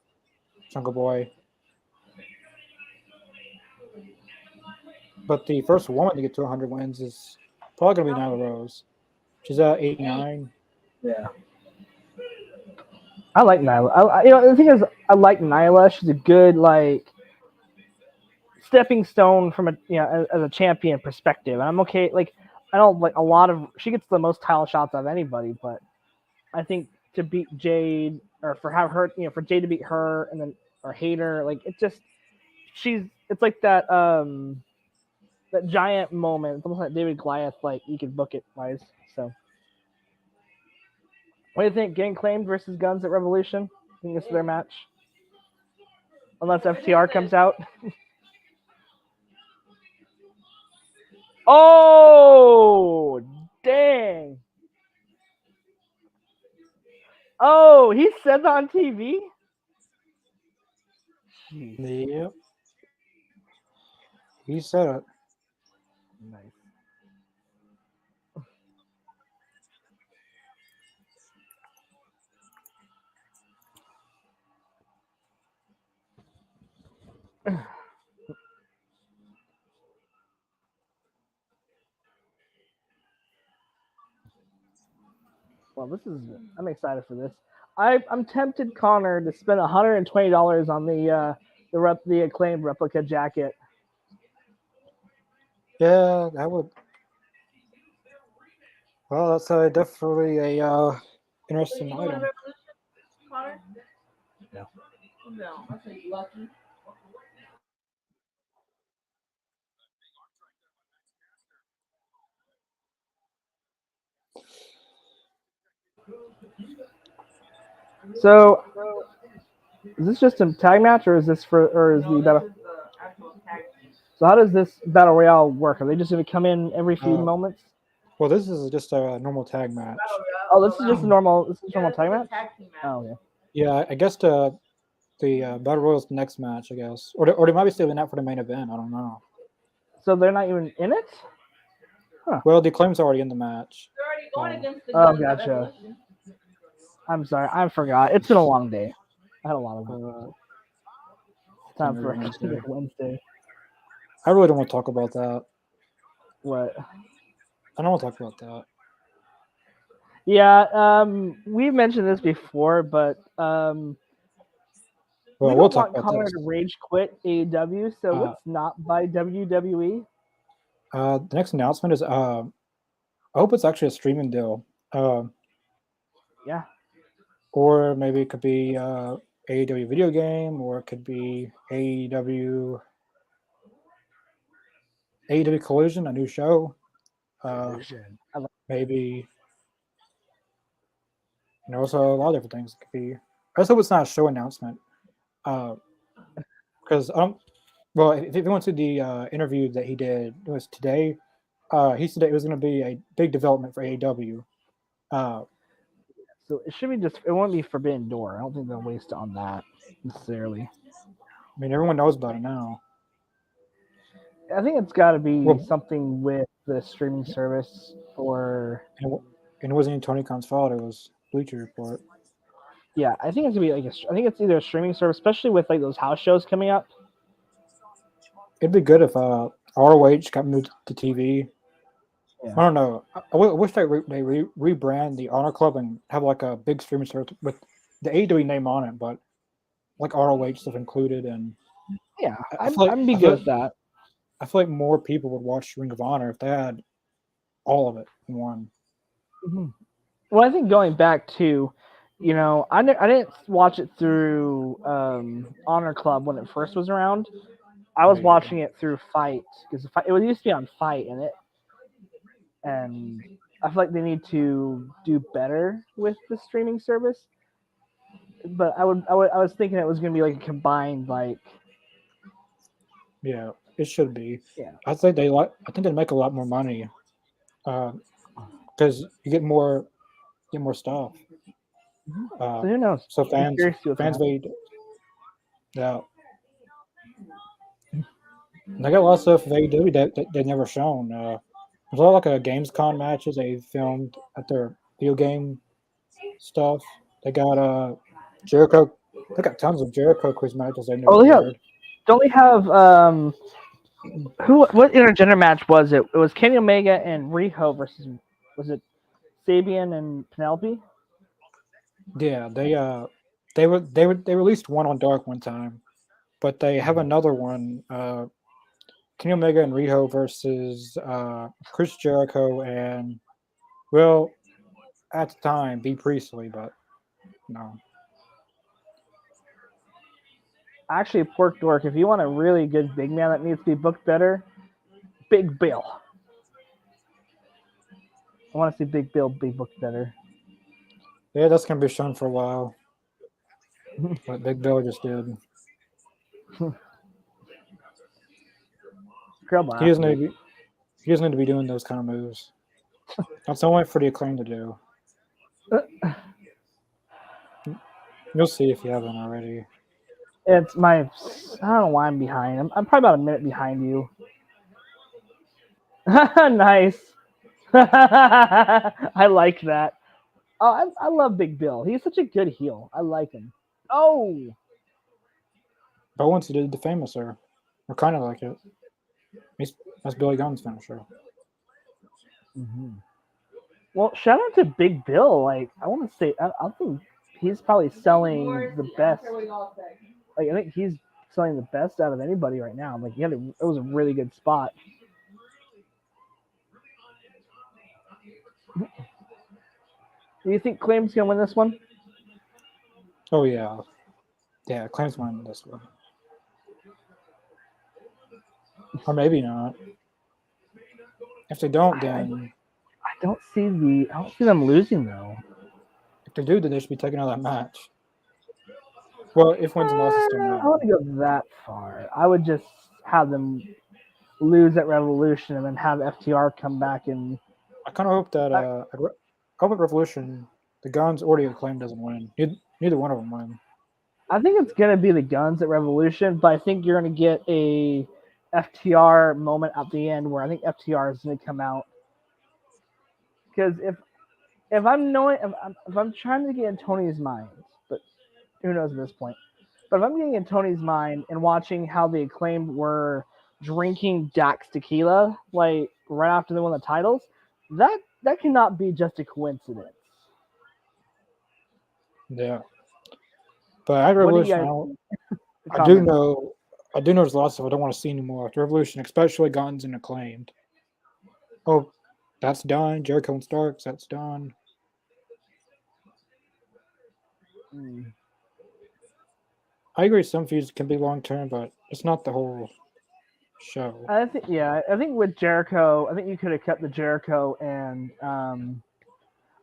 Jungle Boy. But the first woman to get to 100 wins is probably going to be Nyla Rose. She's at 89. Yeah. I like Nyla. The thing is, I like Nyla. She's a good like stepping stone from as a champion perspective, and I'm okay. Like I don't like a lot of. She gets the most title shots of anybody, but I think to beat Jade or for Jade to beat her and then or hate her, like it's like that that giant moment. It's almost like David Goliath, like you could book it wise. So. What do you think? Getting claimed versus Guns at Revolution? I think this is their match. Unless FTR comes out. Oh, dang. Oh, he said that on TV? Jeez. Yep. He said it. Nice. Well, I'm excited for this. I'm tempted, Connor, to spend $120 on the acclaimed replica jacket. Yeah, that would. Well, that's definitely a interesting You want a item. revolution, Connor? No. No, I think lucky. So, is this just a tag match, or is this or is No, the battle? this is the actual tag team. So, how does this battle royale work? Are they just going to come in every few moments? Well, this is just a normal tag match. Oh, this is just a normal. This is Yeah, normal this is tag a match. tag team match. Oh, okay. Yeah, I guess the battle royal's the next match, I guess, or they might be saving that for the main event. I don't know. So they're not even in it. Well, the claim's already in the match. They're already going against the Oh, Guns of gotcha. Evolution. I'm sorry, I forgot. It's been a long day. I had a lot of time for Wednesday. I really don't want to talk about that. What? I don't want to talk about that. Yeah, we mentioned this before, but Well, we we'll don't talk want about Connor this. to rage quit AEW, so let's not buy WWE. The next announcement is I hope it's actually a streaming deal. Yeah. Or maybe it could be AEW video game, or it could be AEW Collision, a new show. Maybe so a lot of different things. It could be. I just hope it's not a show announcement. Because well, if you went to the interview that he did, it was today. He said it was going to be a big development for AEW. So it should be it won't be Forbidden Door. I don't think they'll waste it on that necessarily. I mean, everyone knows about it now. I think it's got to be something with the streaming service, or. And it wasn't even Tony Khan's fault. It was Bleacher Report. Yeah, I think it's gonna be I think it's either a streaming service, especially with like those house shows coming up. It'd be good if ROH got moved to TV. Yeah. I don't know. I wish they rebrand the Honor Club and have like a big streaming service with the AEW name on it, but like ROH stuff included. And yeah, I'd be good with that. I feel like more people would watch Ring of Honor if they had all of it in one. Mm-hmm. Well, I think going back to, I didn't watch it through Honor Club when it first was around. I was watching it through Fight, because it used to be on Fight, and I feel like they need to do better with the streaming service. But I was thinking it was going to be like a combined like. Yeah, it should be. Yeah, I think they'd make a lot more money, because you get more stuff. So who knows? So fans made. Yeah. They got a lot of stuff of AEW that they've never shown. There's a lot of like Gamescom matches they filmed at their video game stuff. They got Jericho. They got tons of Jericho quiz matches they never aired. Don't we have what intergender match was it? It was Kenny Omega and Riho versus, was it Sabian and Penelope? Yeah, they released one on Dark one time, but they have another one. Kenny Omega and Riho versus Chris Jericho and, well, at the time, B. Priestley, but no. Actually, Pork Dork, if you want a really good big man that needs to be booked better, Big Bill. I want to see Big Bill be booked better. Yeah, that's going to be shown for a while. What Big Bill just did. He doesn't need to be doing those kind of moves. That's only for the Acclaim to do. You'll see if you haven't already. I don't know why I'm behind. I'm probably about a minute behind you. Nice. I like that. Oh, I love Big Bill. He's such a good heel. I like him. Oh. But once he did the Famouser, or kind of like it. That's Billy Gunn's finisher. Well, shout out to Big Bill. Like, I want to say, I think he's probably selling the best. Like, I think he's selling the best out of anybody right now. Like, it was a really good spot. Do you think Claim's gonna win this one? Oh yeah, yeah. Claims won this one, or maybe not. If they don't, then I don't see them losing though. if they do, then they should be taking out that match. Well, if wins and losses don't I matter. wouldn't go that far. I would just have them lose at Revolution and then have FTR come back and. I kind of hope that I hope at Revolution the Guns or the Acclaim doesn't win. Neither one of them win. I think it's gonna be the Guns at Revolution, but I think you're gonna get a FTR moment at the end where I think FTR is gonna come out. Because if I'm trying to get in Tony's mind, but who knows at this point. But if I'm getting in Tony's mind and watching how the Acclaimed were drinking Dax tequila like right after they won the titles, that cannot be just a coincidence. Yeah, but at Revolution, I do know there's lots of I don't want to see anymore at Revolution, especially Guns and Acclaimed. Oh, that's done. Jericho and Starks, that's done. I agree some feuds can be long term, but it's not the whole show. I think with Jericho, I think you could have cut the Jericho and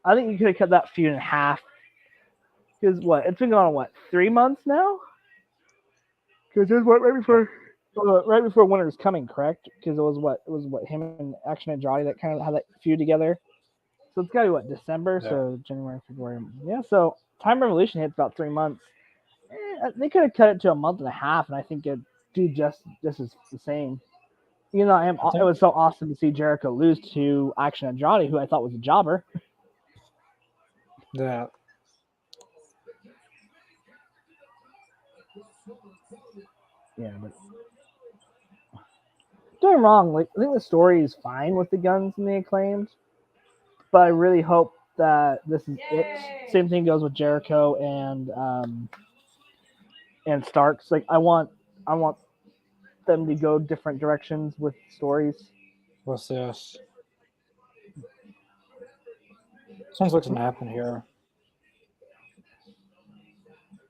I think you could have cut that feud in half. Because it's been going on 3 months now? Because it was right before Winter's Coming, correct? Because it was him and Action Andrade that kind of had that feud together. So it's got to be December, Yeah. So January, February. Yeah, so Time Revolution hits about 3 months. They could have cut it to a month and a half, and I think it'd do just as the same. You know, it was so awesome to see Jericho lose to Action Andrade, who I thought was a jobber. Yeah. Yeah, but don't get me wrong. Like, I think the story is fine with the Guns and the Acclaimed, but I really hope that this is it. Same thing goes with Jericho and Starks. Like, I want them to go different directions with stories. What's this? Sounds like something happened here.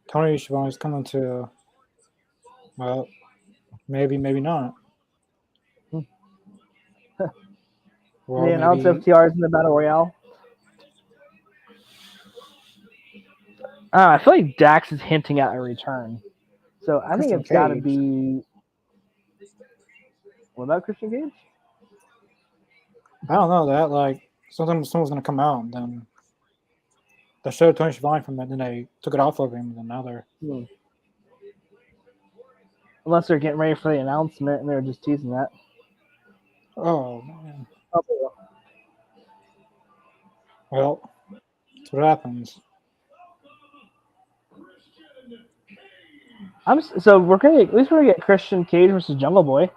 Tony Schiavone's coming to. Well, maybe not. Well, They announced maybe FTRs in the Battle Royale. I feel like Dax is hinting at a return. So I think it's got to be. What about Christian Cage? I don't know that. Like, someone's going to come out, and then they showed Tony Schiavone from it, and then they took it off of him, and then now they're. Unless they're getting ready for the announcement and they're just teasing that. Oh, man. Well, that's what happens. So we're gonna get Christian Cage versus Jungle Boy.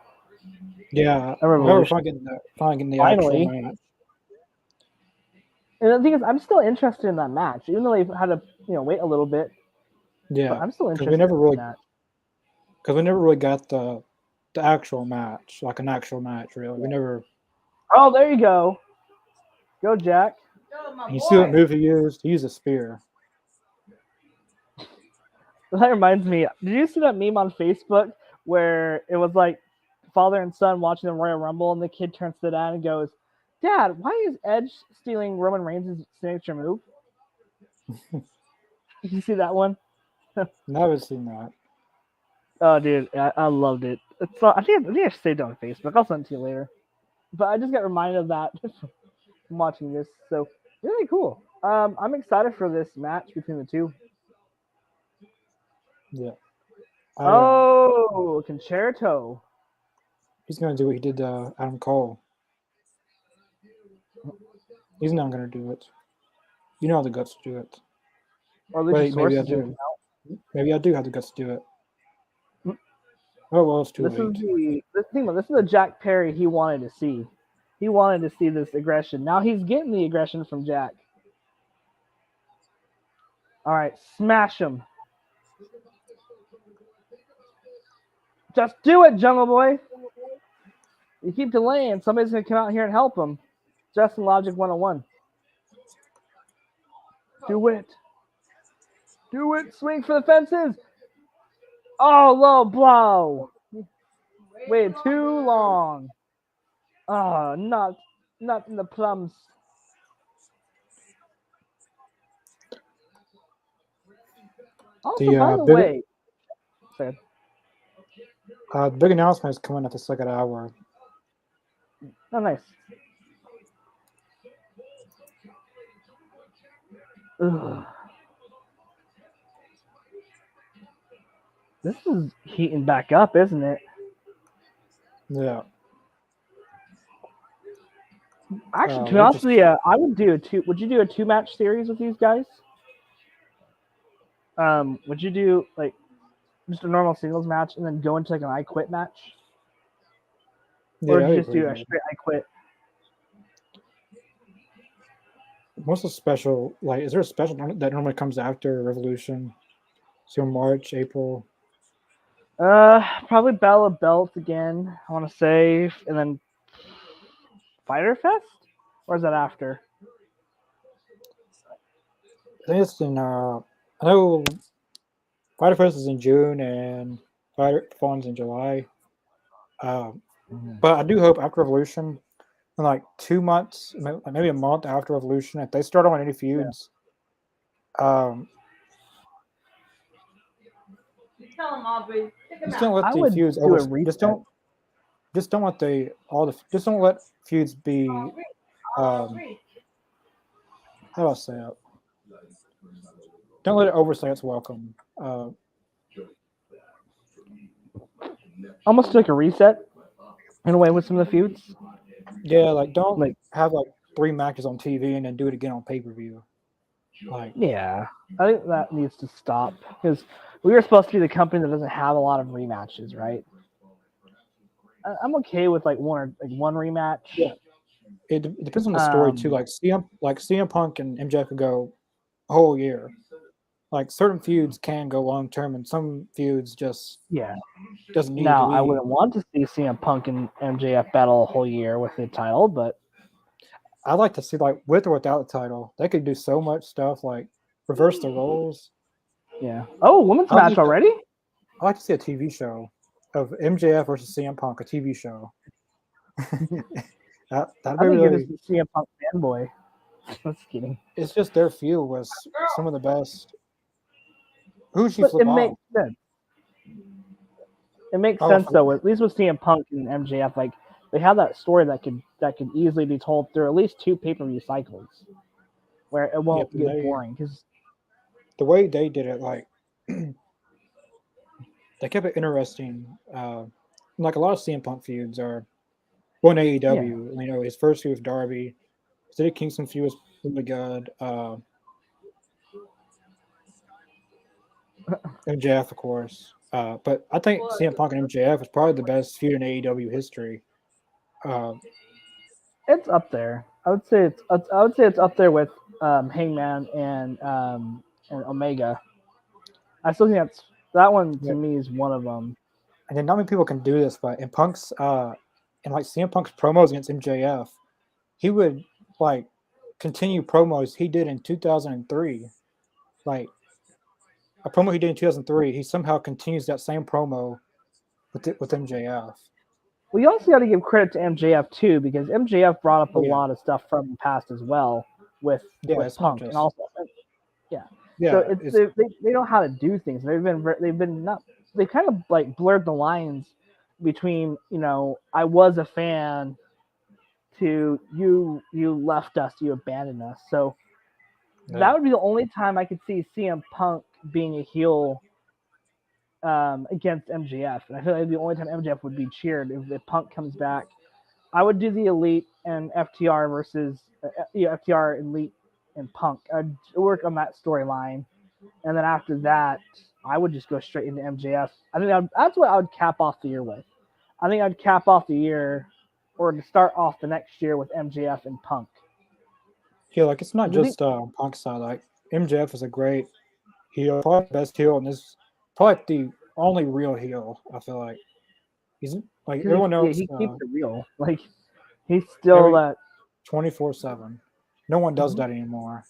Yeah, we're finally getting the actual match. And the thing is, I'm still interested in that match, even though they've had to wait a little bit. Yeah, but I'm still interested. Because we never really got the actual match, like an actual match. Really, we never. Oh, there you go. Go, Jack. You see what move he used? He used a spear. That reminds me. Did you see that meme on Facebook where it was like father and son watching the Royal Rumble, and the kid turns to the dad and goes, "Dad, why is Edge stealing Roman Reigns' signature move?" Did you see that one? Never seen that. Oh, dude, I loved it. I think I saved it on Facebook. I'll send it to you later. But I just got reminded of that from watching this. So really cool. I'm excited for this match between the two. Yeah. Concerto. He's gonna do what he did to Adam Cole. He's not gonna do it. You know how the guts to do it. Or maybe I do. Maybe I do have the guts to do it. Oh well, it's too This late. is this is the Jack Perry he wanted to see. He wanted to see this aggression. Now he's getting the aggression from Jack. All right, smash him. Just do it, Jungle Boy. You keep delaying, somebody's gonna come out here and help him. Justin Logic 101. Do it. Do it. Swing for the fences. Oh, low blow. Waited too long. Oh, not in the plums. Also, by the way, sorry. The big announcement is coming at the second hour. Oh, nice. Ugh. This is heating back up, isn't it? Yeah. Actually, to be honest with you, I would do a two. Would you do a 2-match series with these guys? Would you do like just a normal singles match and then go into like an I Quit match, or would you just do a straight I Quit? What's the special? Like, is there a special that normally comes after Revolution? So March, April. Probably Battle of Belts again. I want to say, and then Fighter Fest, or is that after? I think it's in. I know Fighter Fest is in June and Fighter Fun's in July. But I do hope after Revolution, in like 2 months, maybe a month after Revolution, if they start on any feuds, Tell them, Aubrey. just don't let the feuds over. Just don't let just don't let feuds be. How do I say it? Don't let it overstay its welcome. Almost like a reset in a way with some of the feuds. Yeah, like don't have like 3 matches on TV and then do it again on pay-per-view. Yeah, I think that needs to stop because we are supposed to be the company that doesn't have a lot of rematches, right? I'm okay with like one rematch. Yeah. It depends on the story too. Like CM Punk and MJF could go a whole year. Like certain feuds can go long term, and some feuds just doesn't need to be. I wouldn't want to see CM Punk and MJF battle a whole year with the title, but I'd like to see like with or without the title. They could do so much stuff, like reverse the roles. Yeah. Oh, women's match already? I'd like to see a TV show of MJF versus CM Punk, a TV show. That'd be really... you're just a CM Punk fanboy. Just kidding. It's just their feud was some of the best. Who's she flip It makes sense. It makes sense though. At least with CM Punk and MJF, like they have that story that could easily be told through at least 2 pay-per-view cycles, where it won't get boring. Because the way they did it, like they kept it interesting. Like a lot of CM Punk feuds are. Well, in AEW, you know, his first feud with Darby, City Kingston feud was really good. MJF, of course. But I think CM Punk and MJF is probably the best feud in AEW history. It's up there. I would say it's up there with Hangman and Omega. I still think that one to me is one of them. And then not many people can do this, but in Punk's and like CM Punk's promos against MJF, he would like continue promos he did in 2003. Like a promo he did in 2003, he somehow continues that same promo with MJF. Well, you also got to give credit to MJF too, because MJF brought up a lot of stuff from the past as well with Punk, and also so they know how to do things. They've kind of like blurred the lines between, you know, I was a fan to you left us, you abandoned us. So that would be the only time I could see CM Punk being a heel against MJF. And I feel like the only time MJF would be cheered if Punk comes back. I would do the Elite and FTR versus FTR Elite and Punk. I'd work on that storyline. And then after that, I would just go straight into MJF. I think that's what I would cap off the year with. I think I'd cap off the year, or to start off the next year with MJF and Punk. Yeah, like it's not Because I just Punk side. Like MJF is a great heel, probably the best heel, and this probably the only real heel. I feel like he's like everyone else. he keeps it real. Like he's still that 24/7. No one does that anymore.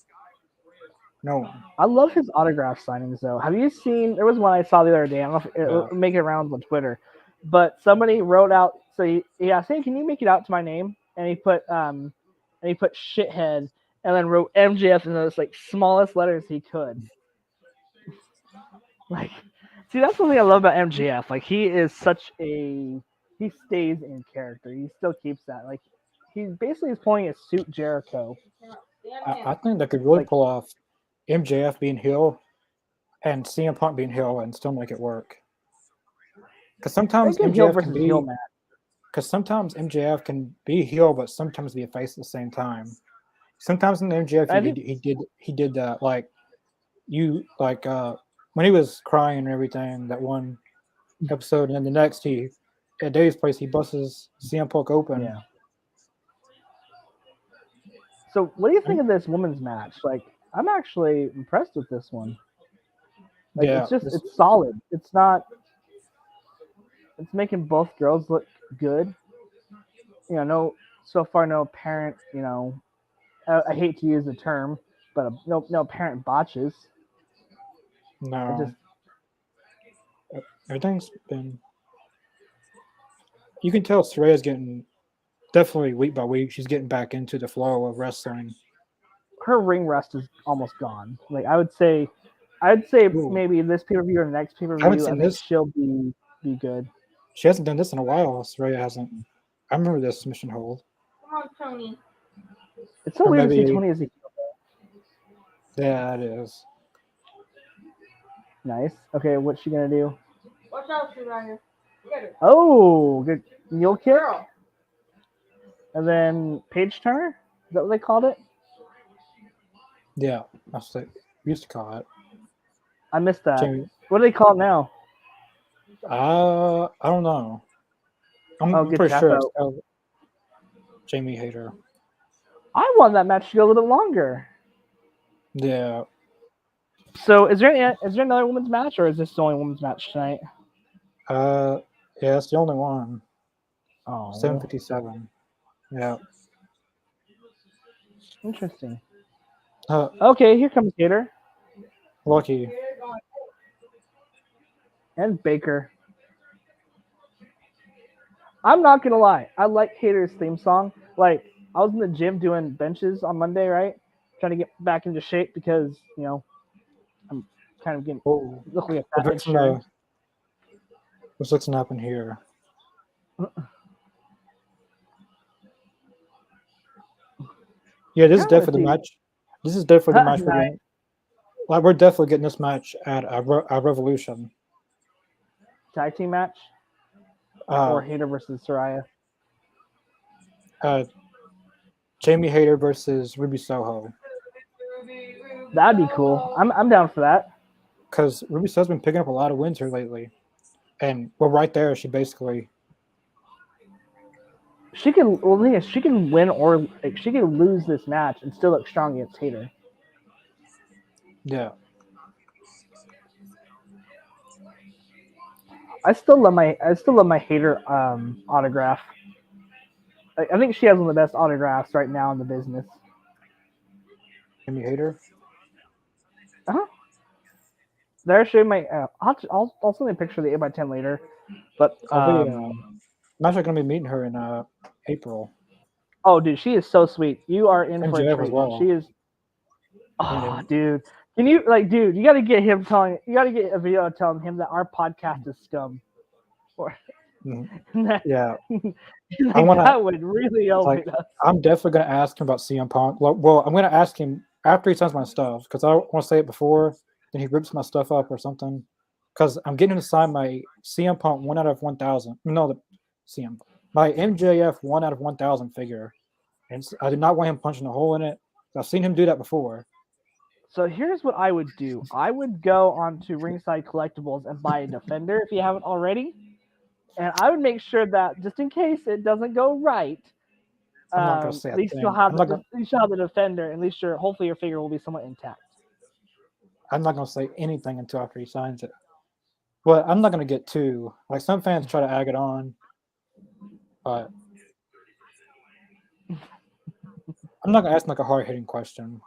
No one. I love his autograph signings though. Have you seen? There was one I saw the other day. I don't know if it Yeah. make it rounds on Twitter, but somebody wrote out. So he asked, "Hey, can you make it out to my name?" And he put shithead, and then wrote MJF in those like smallest letters he could. Like, see, that's something I love about MJF. Like, he stays in character. He still keeps that. Like, he basically is pulling a suit Jericho. I think they could really pull off MJF being heel and CM Punk being heel and still make it work. Because sometimes heel MJF versus can be heel match. because sometimes MJF can be heel, but sometimes be a face at the same time. Sometimes in the MJF he did that like when he was crying and everything that one episode, and then the next at Dave's place he busts CM Punk open. Yeah. So, what do you think of this women's match? Like, I'm actually impressed with this one. Like, Yeah, it's solid. It's making both girls look good. No apparent, I hate to use the term, but no apparent botches. No. Everything's been. You can tell Saraya's getting definitely week by week. She's getting back into the flow of wrestling. Her ring rust is almost gone. Like I'd say Ooh. maybe this pay-per-view or the next pay-per-view. I haven't seen this. She'll be good. She hasn't done this in a while. Saraya hasn't. I remember this submission hold. Come on, Tony. It's so Or weird to maybe- see Tony as a heel. Yeah, it is. Nice. Okay, what's she gonna do? Watch out, Ryan. Get her. Oh, good mule kick. Girl. And then page turner? Is that what they called it? Yeah, that's what we used to call it. I missed that. Jamie, What do they call it now? I don't know. I'm good pretty tap sure out. it's called Jamie Hater. I want that match to go a little bit longer. Yeah. So is there another women's match, or is this the only women's match tonight? Yeah, it's the only one. Oh, 7:57. Yeah. interesting. Uh, Okay, here comes Hater lucky. and Baker. I'm not gonna lie, I like Hater's theme song. Like, I was in the gym doing benches on Monday, right? Trying to get back into shape because I'm kind of getting Oh, look like a fat what's head. going to happen here? Yeah, this is Kinda definitely the wanna match. This is definitely the match we're Nice. getting. Like, we're definitely getting this match at a Revolution. Tag team match or Uh, Hater versus Saraya. Jamie Hayter versus Ruby Soho. That'd be cool. I'm down for that. Because Ruby Soho's been picking up a lot of wins here lately. And, well, right there, she basically... She can. Well, the thing is, she can win or like, she can lose this match and still look strong against Hater. Yeah. I still love my Hater autograph. I think she has one of the best autographs right now in the business. Jamie Hayter? There, show my. I'll send a picture of the 8x10 later. But I'm actually going to be meeting her in April. oh, dude, she is so sweet. You are in for a MJF as treat. well. She is. Oh, dude. Can you dude? You got to get him telling. You got to get a video telling him that our podcast is scum. Or Yeah. that would really elevate us. I'm definitely going to ask him about CM Punk. Well, I'm going to ask him after he signs my stuff because I don't want to say it before. Then he rips my stuff up or something. Because I'm getting him to sign my CM Punk 1 out of 1,000. No, my MJF 1 out of 1,000 figure. And I did not want him punching a hole in it. I've seen him do that before. So here's what I would do. I would go onto Ringside Collectibles and buy a Defender if you haven't already. And I would make sure that just in case it doesn't go right, I'm not gonna say at a least thing. you'll have at least you'll have the Defender. At least hopefully your figure will be somewhat intact. I'm not gonna say anything until after he signs it. Well, I'm not gonna get too like some fans try to egg it on, but I'm not gonna ask like a hard hitting question.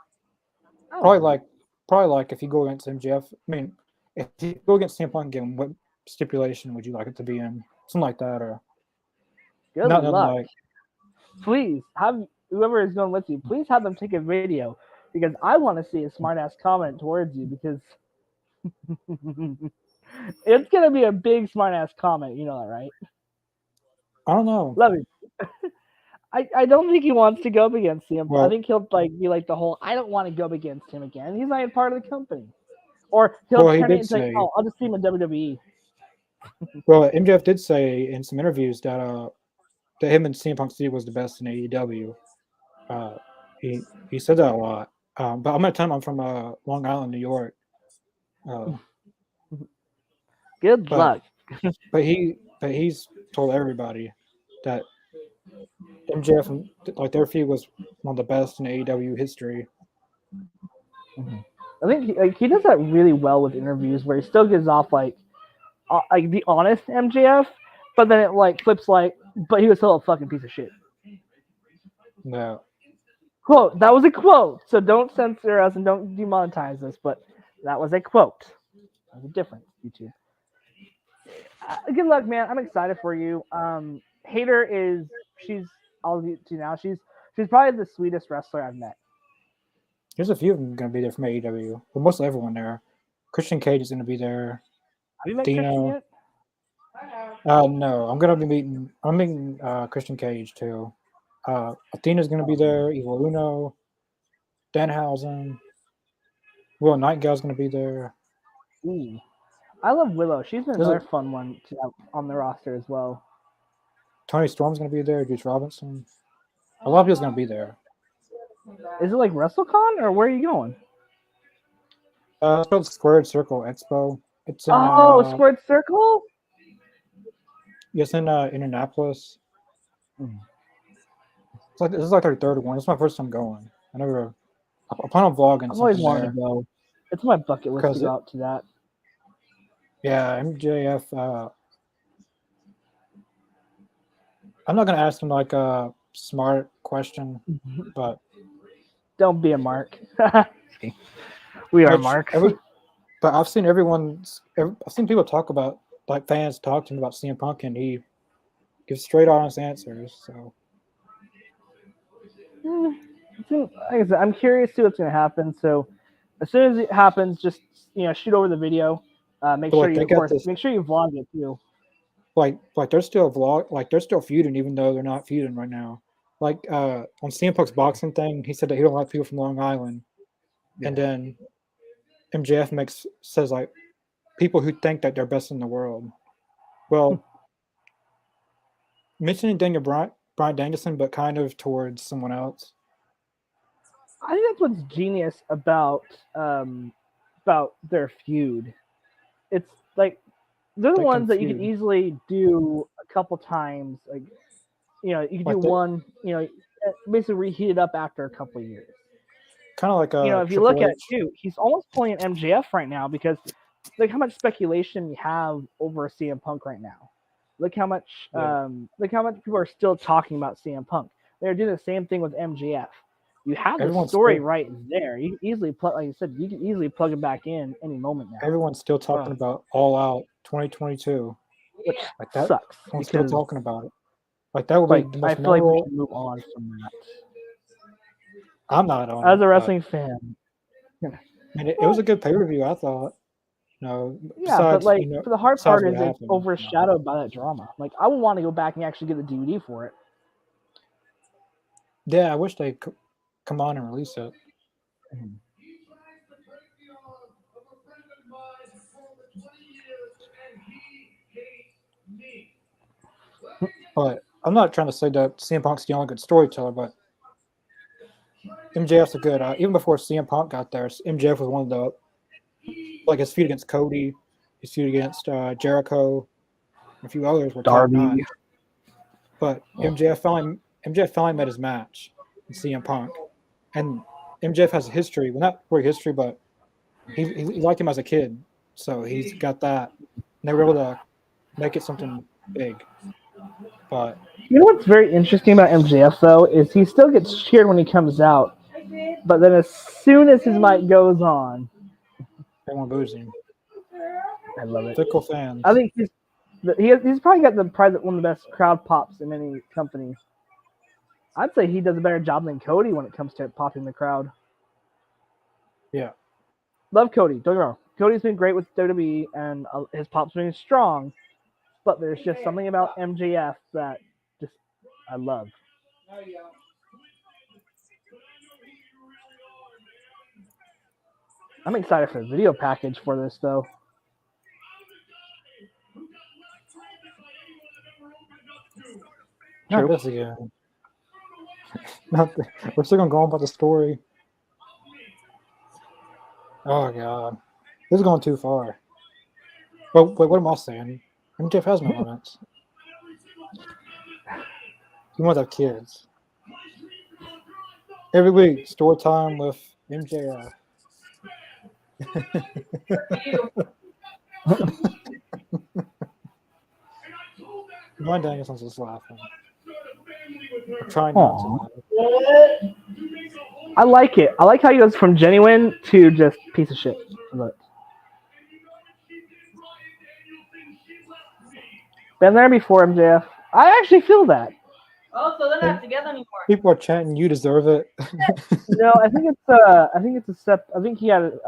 Probably like if you go against MJF. I mean, if you go against CM Punk again, what stipulation would you like it to be in? Something like that, or Good not luck. like. Please have whoever is going with you. Please have them take a video because I want to see a smart ass comment towards you because it's gonna be a big smart ass comment. You know that, right? I don't know. Love it. I don't think he wants to go up against him. Well, I think he'll be like the whole I don't want to go up against him again. He's not even part of the company. Or he'll Well, he turn it did into like, say- oh, I'll just see him in WWE. Well, MJF did say in some interviews that him and CM Punk Steve was the best in AEW. He said that a lot. But I'm gonna tell him I'm from Long Island, New York. Good But- luck. But he's told everybody that MJF like their feud was one of the best in AEW history. I think he does that really well with interviews where he still gives off like the honest MJF, but then it like flips like, but he was still a fucking piece of shit. No. Quote. That was a quote. So don't censor us and don't demonetize us, but that was a quote. There's a difference, YouTube. Good luck, man. I'm excited for you. Hater I'll get to now. She's probably the sweetest wrestler I've met. There's a few of them going to be there from AEW. But mostly everyone there. Christian Cage is going to be there. Have you met Dino. Christian yet? No, I'm meeting Christian Cage too. Athena's going to be there. Evil Uno. Danhausen. Will Nightingale's going to be there. Ooh. I love Willow. She's been There's another fun one to have on the roster as well. Tony Storm's going to be there. Juice Robinson. A lot of people's going to be there. Is it like WrestleCon or where are you going? It's called Squared Circle Expo. It's in, Squared Circle? It's in Indianapolis. This is like their third one. It's my first time going. I plan on vlogging. I've always something wanted there. to go. It's my bucket list to go out to that. Yeah, MJF. I'm not gonna ask him like a smart question, but Don't be a mark. We are marks. But I've seen I've seen people talk about like fans talk to him about CM Punk, and he gives straight honest answers. So Like I said, I'm curious to see what's going to happen. So as soon as it happens, just shoot over the video. Make sure you vlog it too. like they're still feuding, even though they're not feuding right now. Like on CM Punk's boxing thing, he said that he don't like people from Long Island, and then MJF says like people who think that they're best in the world. Well, mentioning Bryan Danielson, but kind of towards someone else. I think that's what's genius about their feud. It's like they're the ones that you can easily do a couple times. Like you can do one. Basically reheat it up after a couple of years. Kind of like if you look at it too, he's almost playing MJF right now because look how much speculation we have over CM Punk right now. Look how much people are still talking about CM Punk. They're doing the same thing with MJF. You have the story right there. You can easily like you said, you can easily plug it back in any moment now. Everyone's still talking about All Out 2022, which like that sucks. Everyone's still talking about it. Like that would be the most I feel like we should move on from that. I'm not on as a wrestling fan. I mean, it was a good pay-per-view, I thought. But the hard part is it's overshadowed by that drama. Like I would want to go back and actually get the DVD for it. Yeah, I wish they could come on and release it. But I'm not trying to say that CM Punk's the only good storyteller, but MJF's a good. Even before CM Punk got there, MJF was one of the his feud against Cody, his feud against Jericho, and a few others were top notch. Darby. But MJF finally met his match in CM Punk, and MJF has a history. Well, not very history, but he liked him as a kid, so he's got that. And they were able to make it something big. But You know what's very interesting about MJF though is he still gets cheered when he comes out, but then as soon as his mic goes on, they want boozing. I love it. Fickle fans. I think he's probably got one of the best crowd pops in any company. I'd say he does a better job than Cody when it comes to popping the crowd. Yeah. Love Cody. Don't get me wrong. Cody's been great with WWE and his pop's been strong, but there's just something about MJF that just I love. I'm excited for the video package for this though. Sure, this again. We're still gonna go on about the story. Oh god, this is going too far. Well, wait, what am I saying? MJF has no limits. He wants to have kids. Every week, story time with MJF. My Danielson's just laughing. I'm trying not to laugh. I like it. I like how he goes from genuine to just piece of shit. Look. Been there before, MJF. I actually feel that. Oh, so they're not together anymore. People are chanting, "You deserve it." No, I think it's a step. I think he had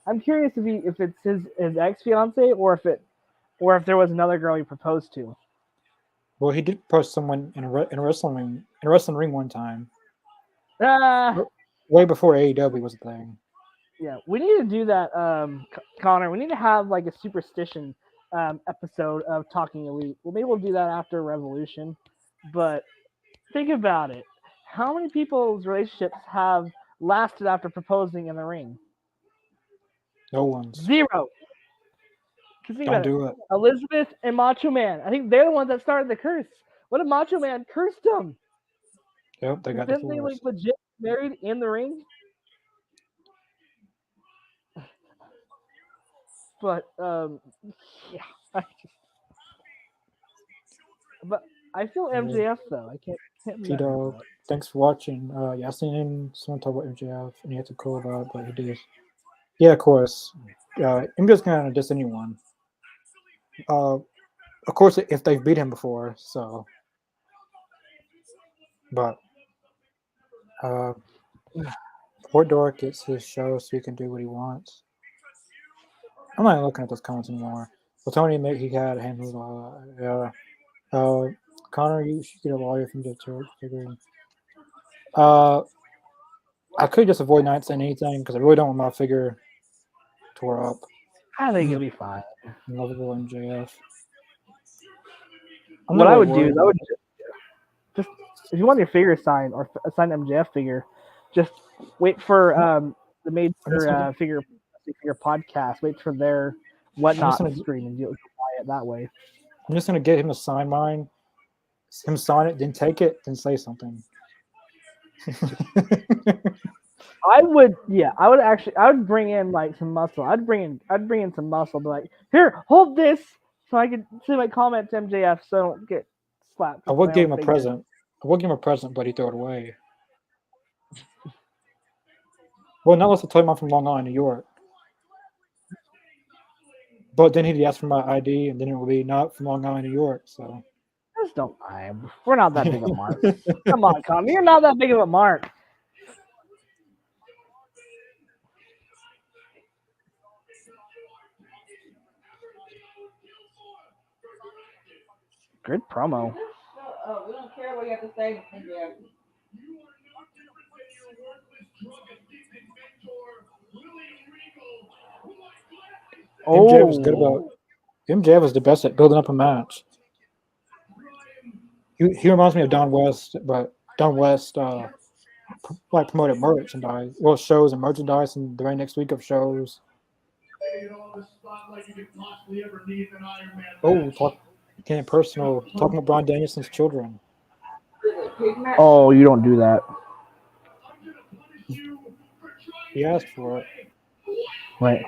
I'm curious if it's his ex fiance or if there was another girl he proposed to. Well, he did propose someone in a wrestling ring one time. Way before AEW was a thing. Yeah, we need to do that, Connor. We need to have like a superstition episode of Talking Elite. Well, maybe we'll do that after Revolution. But think about it. How many people's relationships have lasted after proposing in the ring? No one's. 0. Don't do it. Elizabeth and Macho Man. I think they're the ones that started the curse. What if Macho Man cursed them? Yep, they got Didn't they like legit married in the ring? But yeah, but I feel MJF though. I can't. Tito, thanks for watching. Yeah, I seen him. Someone talk about MJF, and he had to cool about it, but he did. Yeah, of course. MJF's gonna diss anyone. Of course, if they've beat him before, so. But Fort Dork gets his show, so he can do what he wants. I'm not even looking at those comments anymore. Well, Tony, he had a handle. Yeah. Connor, you should get a lawyer from the church. I could just avoid not saying anything because I really don't want my figure tore up. I think it'll be fine. Lovable MJF. What I would do is I would just if you want your figure signed or a signed MJF figure, just wait for the Made for figure podcast. Wait for their whatnot screen and you'll buy it that way. I'm just gonna get him to sign mine. Him sign it, then take it, then say something. I would bring in like some muscle. I'd bring in some muscle. Be like, here, hold this, so I could say my comment to MJF, so I don't get slapped. I would give him a present. But he threw it away. Well, not unless I told him I'm from Long Island, New York. But then he'd ask for my ID, and then it would be not from Long Island, New York. So just don't lie. We're not that big of a mark. Come on, Connor. You're not that big of a mark. Good promo. Oh, we don't care what you have to say. MJF was good about. MJF was the best at building up a match. He reminds me of Don West, but Don West promoted merchandise, well, shows and merchandise, and the very next week of shows. Oh, getting personal. Talking about Bryan Danielson's children. Oh, you don't do that. He asked for it. Wait.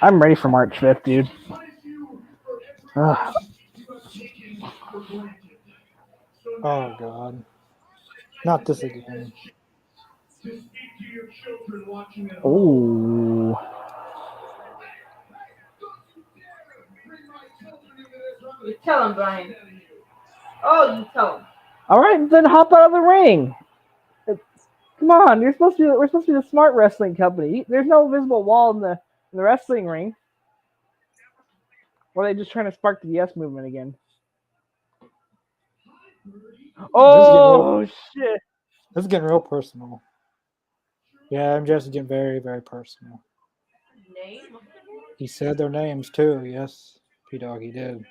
I'm ready for March 5th, dude. Ugh. Oh God, not this again. Oh. You tell him, Brian. Oh, you tell him. All right, then hop out of the ring. Come on, we're supposed to be the smart wrestling company. There's no visible wall in the wrestling ring. Or are they just trying to spark the yes movement again? Oh shit! This is getting real personal. Yeah, MJF's getting very, very personal. Name? He said their names too. Yes, P-Dog, he did.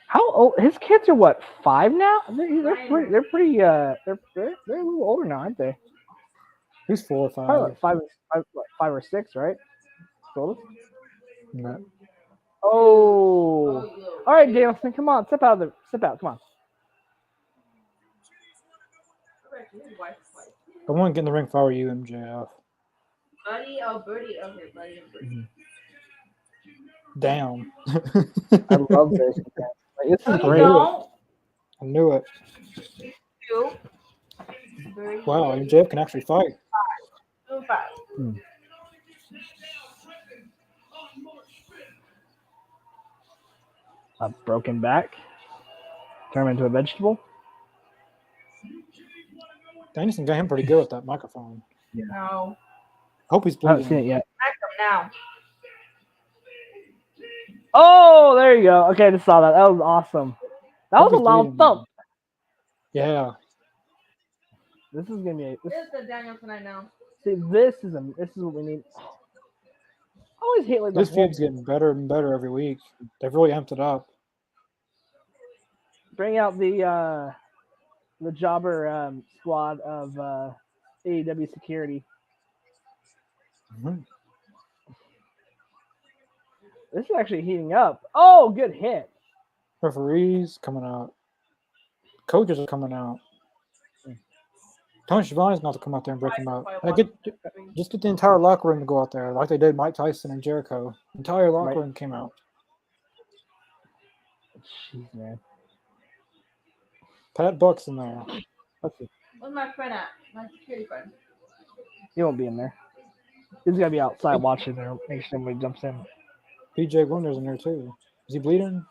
How old? His kids are what? 5 now? They're pretty. They're a little older now, aren't they? He's 4 or 5. Probably like 5 or 6, right? Oldest? No. Oh. All right, Danielson, come on, step out. Come on. I want to get in the ring if I were you, MJF. Buddy, oh, Birdie. Okay, Buddy and Birdie. Damn. I love this. Like, this is great. Don't. I knew it. Two. Wow, MJF can actually fight. 5. A broken back. Turn him into a vegetable. Danielson got him pretty good with that microphone. Yeah. No. Hope he's I haven't seen bleeding. it yet. Smack him now. Oh, there you go. Okay, I just saw that. That was awesome. That was a loud bleeding. thump. Yeah. This is gonna be. This is the Danielson I know. See, this is what we need. I always hate like This the whole, feud's getting better and better every week. They've really amped it up. bring out the jobber squad of AEW security. Mm-hmm. This is actually heating up. Oh, good hit. Referees coming out. Coaches are coming out. Tony Schiavone's not to come out there and break them out. Just get the entire locker room to go out there, like they did Mike Tyson and Jericho. The entire locker room came out. Jeez, man. Pat Buck's in there. Let's see. Where's my friend at? My security friend. He won't be in there. He's gotta be outside watching there. Make sure somebody jumps in. PJ Wonder's in there too. Is he bleeding?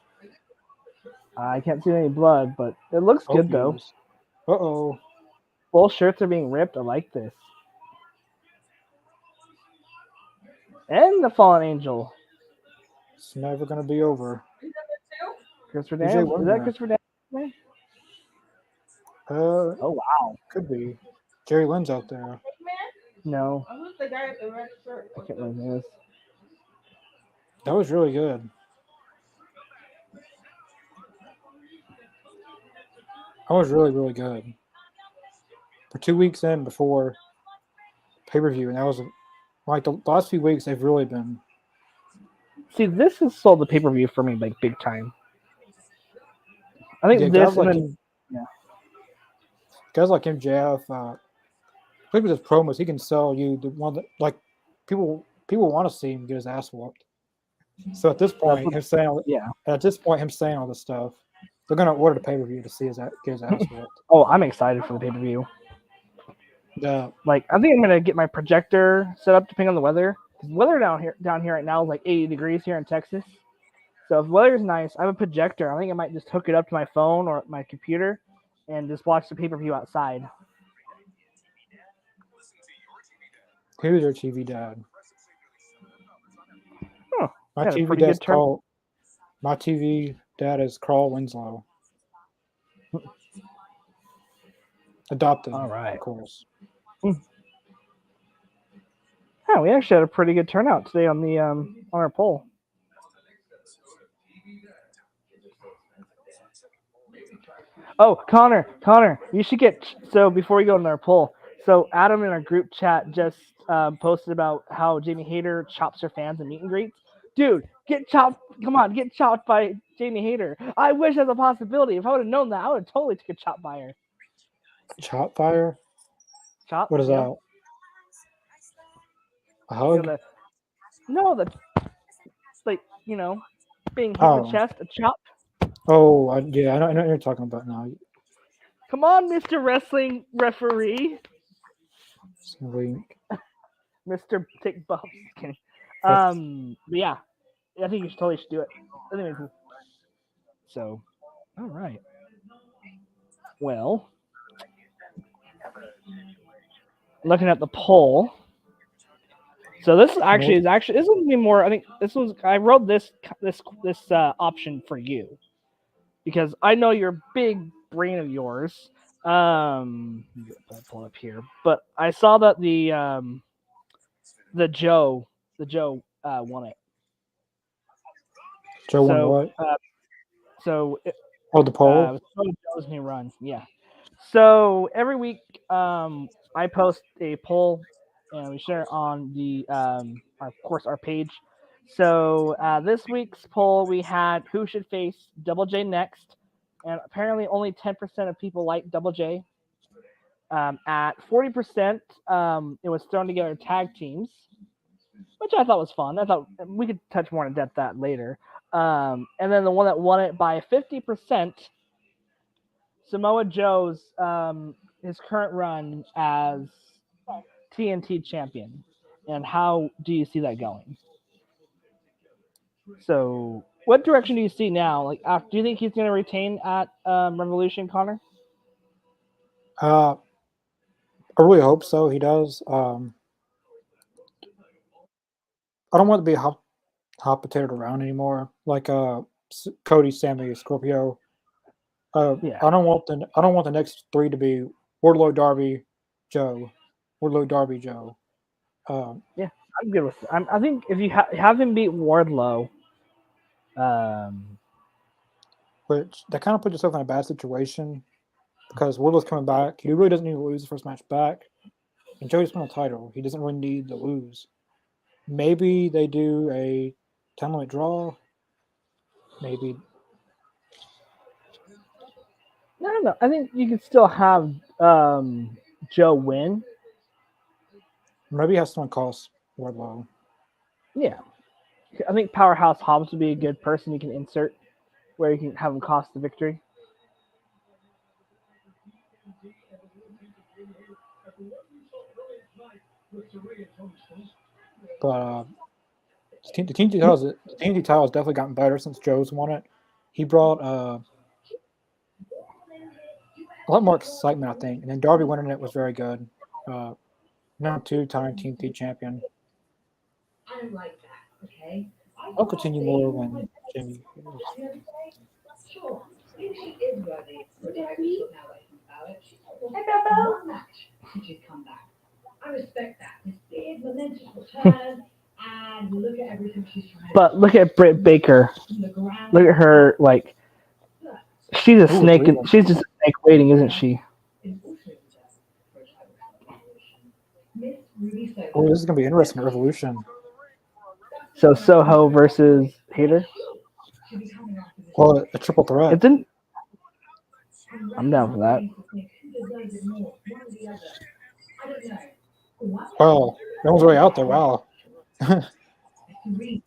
I can't see any blood, but it looks good though. Uh-oh. Both shirts are being ripped. I like this. And the Fallen Angel. It's never going to be over. Christopher PJ Daniels. Is Wonder. that Christopher Daniels? Oh, wow. Could be. Jerry Lynn's out there. No. Oh, who's the guy with the red shirt? I can't remember who it is. That was really good. That was really, really good. For 2 weeks in before pay-per-view, and that was like the last few weeks they've really been. See, this has sold the pay-per-view for me like big time. I think this and then guys like MJF, especially with his promos, he can sell you the one that like people want to see him get his ass whooped. So at this point, him saying all this stuff, they're gonna order the pay-per-view to see get his ass whooped. Oh, I'm excited for the pay-per-view. Yeah. Like, I think I'm gonna get my projector set up depending on the weather. The weather down here right now is like 80 degrees here in Texas. So if the weather's nice, I have a projector. I think I might just hook it up to my phone or my computer and just watch the pay-per-view outside. Who's your TV dad? Huh. My Yeah, TV pretty dad's good turn. Carl. My TV dad is Carl Winslow. Adopted. All right. Of course. Yeah, we actually had a pretty good turnout today on the on our poll. Oh, Connor, you should get. So before we go into our poll, so Adam in our group chat just posted about how Jamie Hayter chops her fans in meet and greets. Dude, get chopped. Come on, get chopped by Jamie Hayter. I wish that's a possibility. If I would have known that, I would have totally took a chop by her. Chop fire? Chop? What is Yeah. that? A You hug? know, the like being hit in the Oh, chest, a chop. yeah, I know what you're talking about now. Come on, Mr. Wrestling Referee, Link. Mr. Tick Bumps. Kidding. But yeah, I think you totally should do it. Anyway, so all right. Well, looking at the poll. So this actually is this is gonna be more. I think I wrote this option for you because I know your big brain of yours. I'll pull it up here, but I saw that the Joe won it. Joe won what? Oh, the poll? Joe's new run, yeah. So every week, I post a poll and we share it on the our page. So this week's poll we had who should face Double J next, and apparently only 10% of people like Double J. At 40%, it was thrown together tag teams, which I thought was fun. I thought we could touch more in depth that later. And then the one that won it by 50%, Samoa Joe's his current run as TNT champion. And how do you see that going? So, what direction do you see now? Like, do you think he's going to retain at Revolution, Connor? I really hope so. He does. I don't want to be hot potatoed around anymore. Like Cody, Sammy, Scorpio. Yeah. I don't want the next three to be Wardlow, Darby, Joe. Wardlow, Darby, Joe. Yeah, I'm good with. I think if you have him beat Wardlow, which that kind of puts yourself in a bad situation because Wardlow's coming back. He really doesn't need to lose the first match back, and Joe just won a title. He doesn't really need to lose. Maybe they do a 10-limit draw. Maybe. I don't know. I think you could still have Joe win. Maybe have someone cost Wardlow. Yeah, I think Powerhouse Hobbs would be a good person you can insert where you can have him cost the victory. But the TNT title has definitely gotten better since Joe's won it. He brought a lot more excitement, I think. And then Darby winning it was very good. Now 2-time TNT champion. I don't like that, okay? I'll continue more when Jimmy. Sure, maybe she is worthy. But now that I think about it, one match she's come back. I respect that. This big momentous return, and look at everything she's trying. But look at Britt Baker. Look at her, like she's a snake. She's just a snake waiting, isn't she? Oh, this is gonna be interesting at Revolution. So Soho versus Hayter. Well, a triple threat. It didn't. I'm down for that. Wow, that was really out there. Wow. For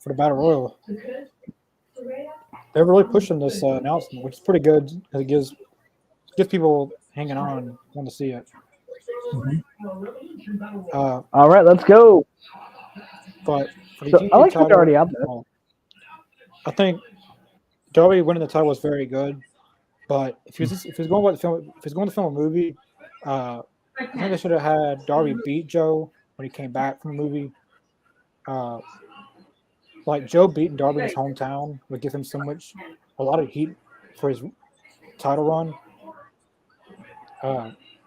the Battle Royal. They're really pushing this announcement, which is pretty good because it gives people hanging on want to see it. All right, let's go. But for the So, I like how they're already out there. I think Darby winning the title was very good. But if he's going to film a movie, I think they should have had Darby beat Joe when he came back from the movie. Like Joe beating Darby in his hometown would give him a lot of heat for his title run.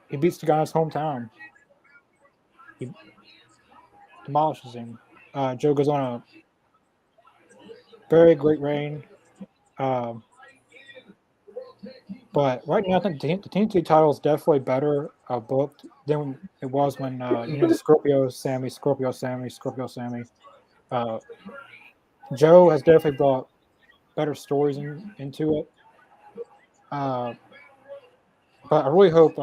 He beats the guy in his hometown. He demolishes him. Joe goes on a very great reign. But But right now, I think the TNT title is definitely better booked than it was when the Scorpio Sammy, Scorpio Sammy, Scorpio Sammy. Joe has definitely brought better stories into it. But I really hope.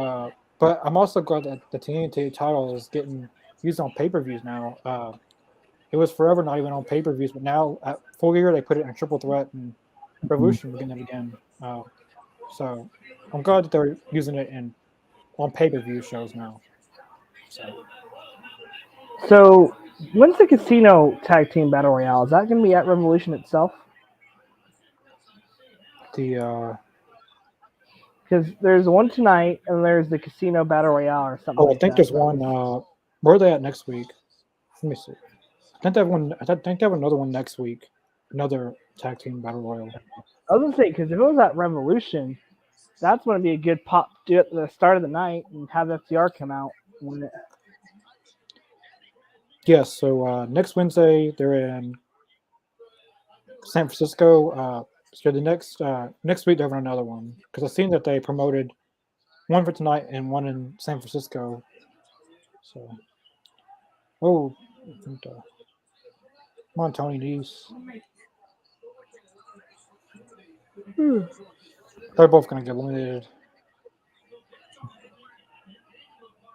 But I'm also glad that the TNT title is getting used on pay-per-views now. It was forever not even on pay-per-views, but now at full year they put it in a triple threat and Revolution again. So I'm glad that they're using it on pay-per-view shows now. So when's the Casino Tag Team Battle Royale? Is that going to be at Revolution itself? The Because there's one tonight, and there's the Casino Battle Royale or something. I like think that. there's one. Where are they at next week? Let me see. I think they have one. I think they have another one next week. Another tag team battle royal. I was gonna say, because if it was at Revolution, that's going to be a good pop. Do it at the start of the night and have FTR come out. Win it. Yes. So next Wednesday they're in San Francisco. So the next week they're having another one because I've seen that they promoted one for tonight and one in San Francisco. So, and, come on, Tony Nese. They're both gonna get eliminated.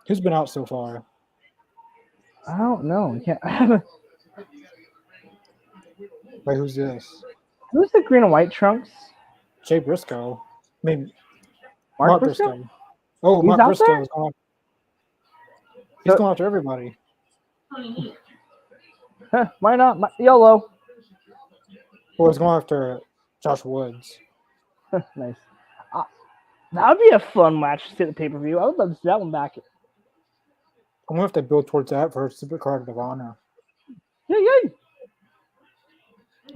Who's been out so far? I don't know. I haven't. Wait, who's this? Who's the green and white trunks? Jay Briscoe. I mean, Mark Briscoe? Oh, He's Mark out Briscoe there? is going. He's going after everybody. Why not? YOLO. Well, he's going after Josh Woods. Nice. That would be a fun match to see at the pay-per-view. I would love to see that one back. I wonder if they build towards that for Supercard of Honor. Yay!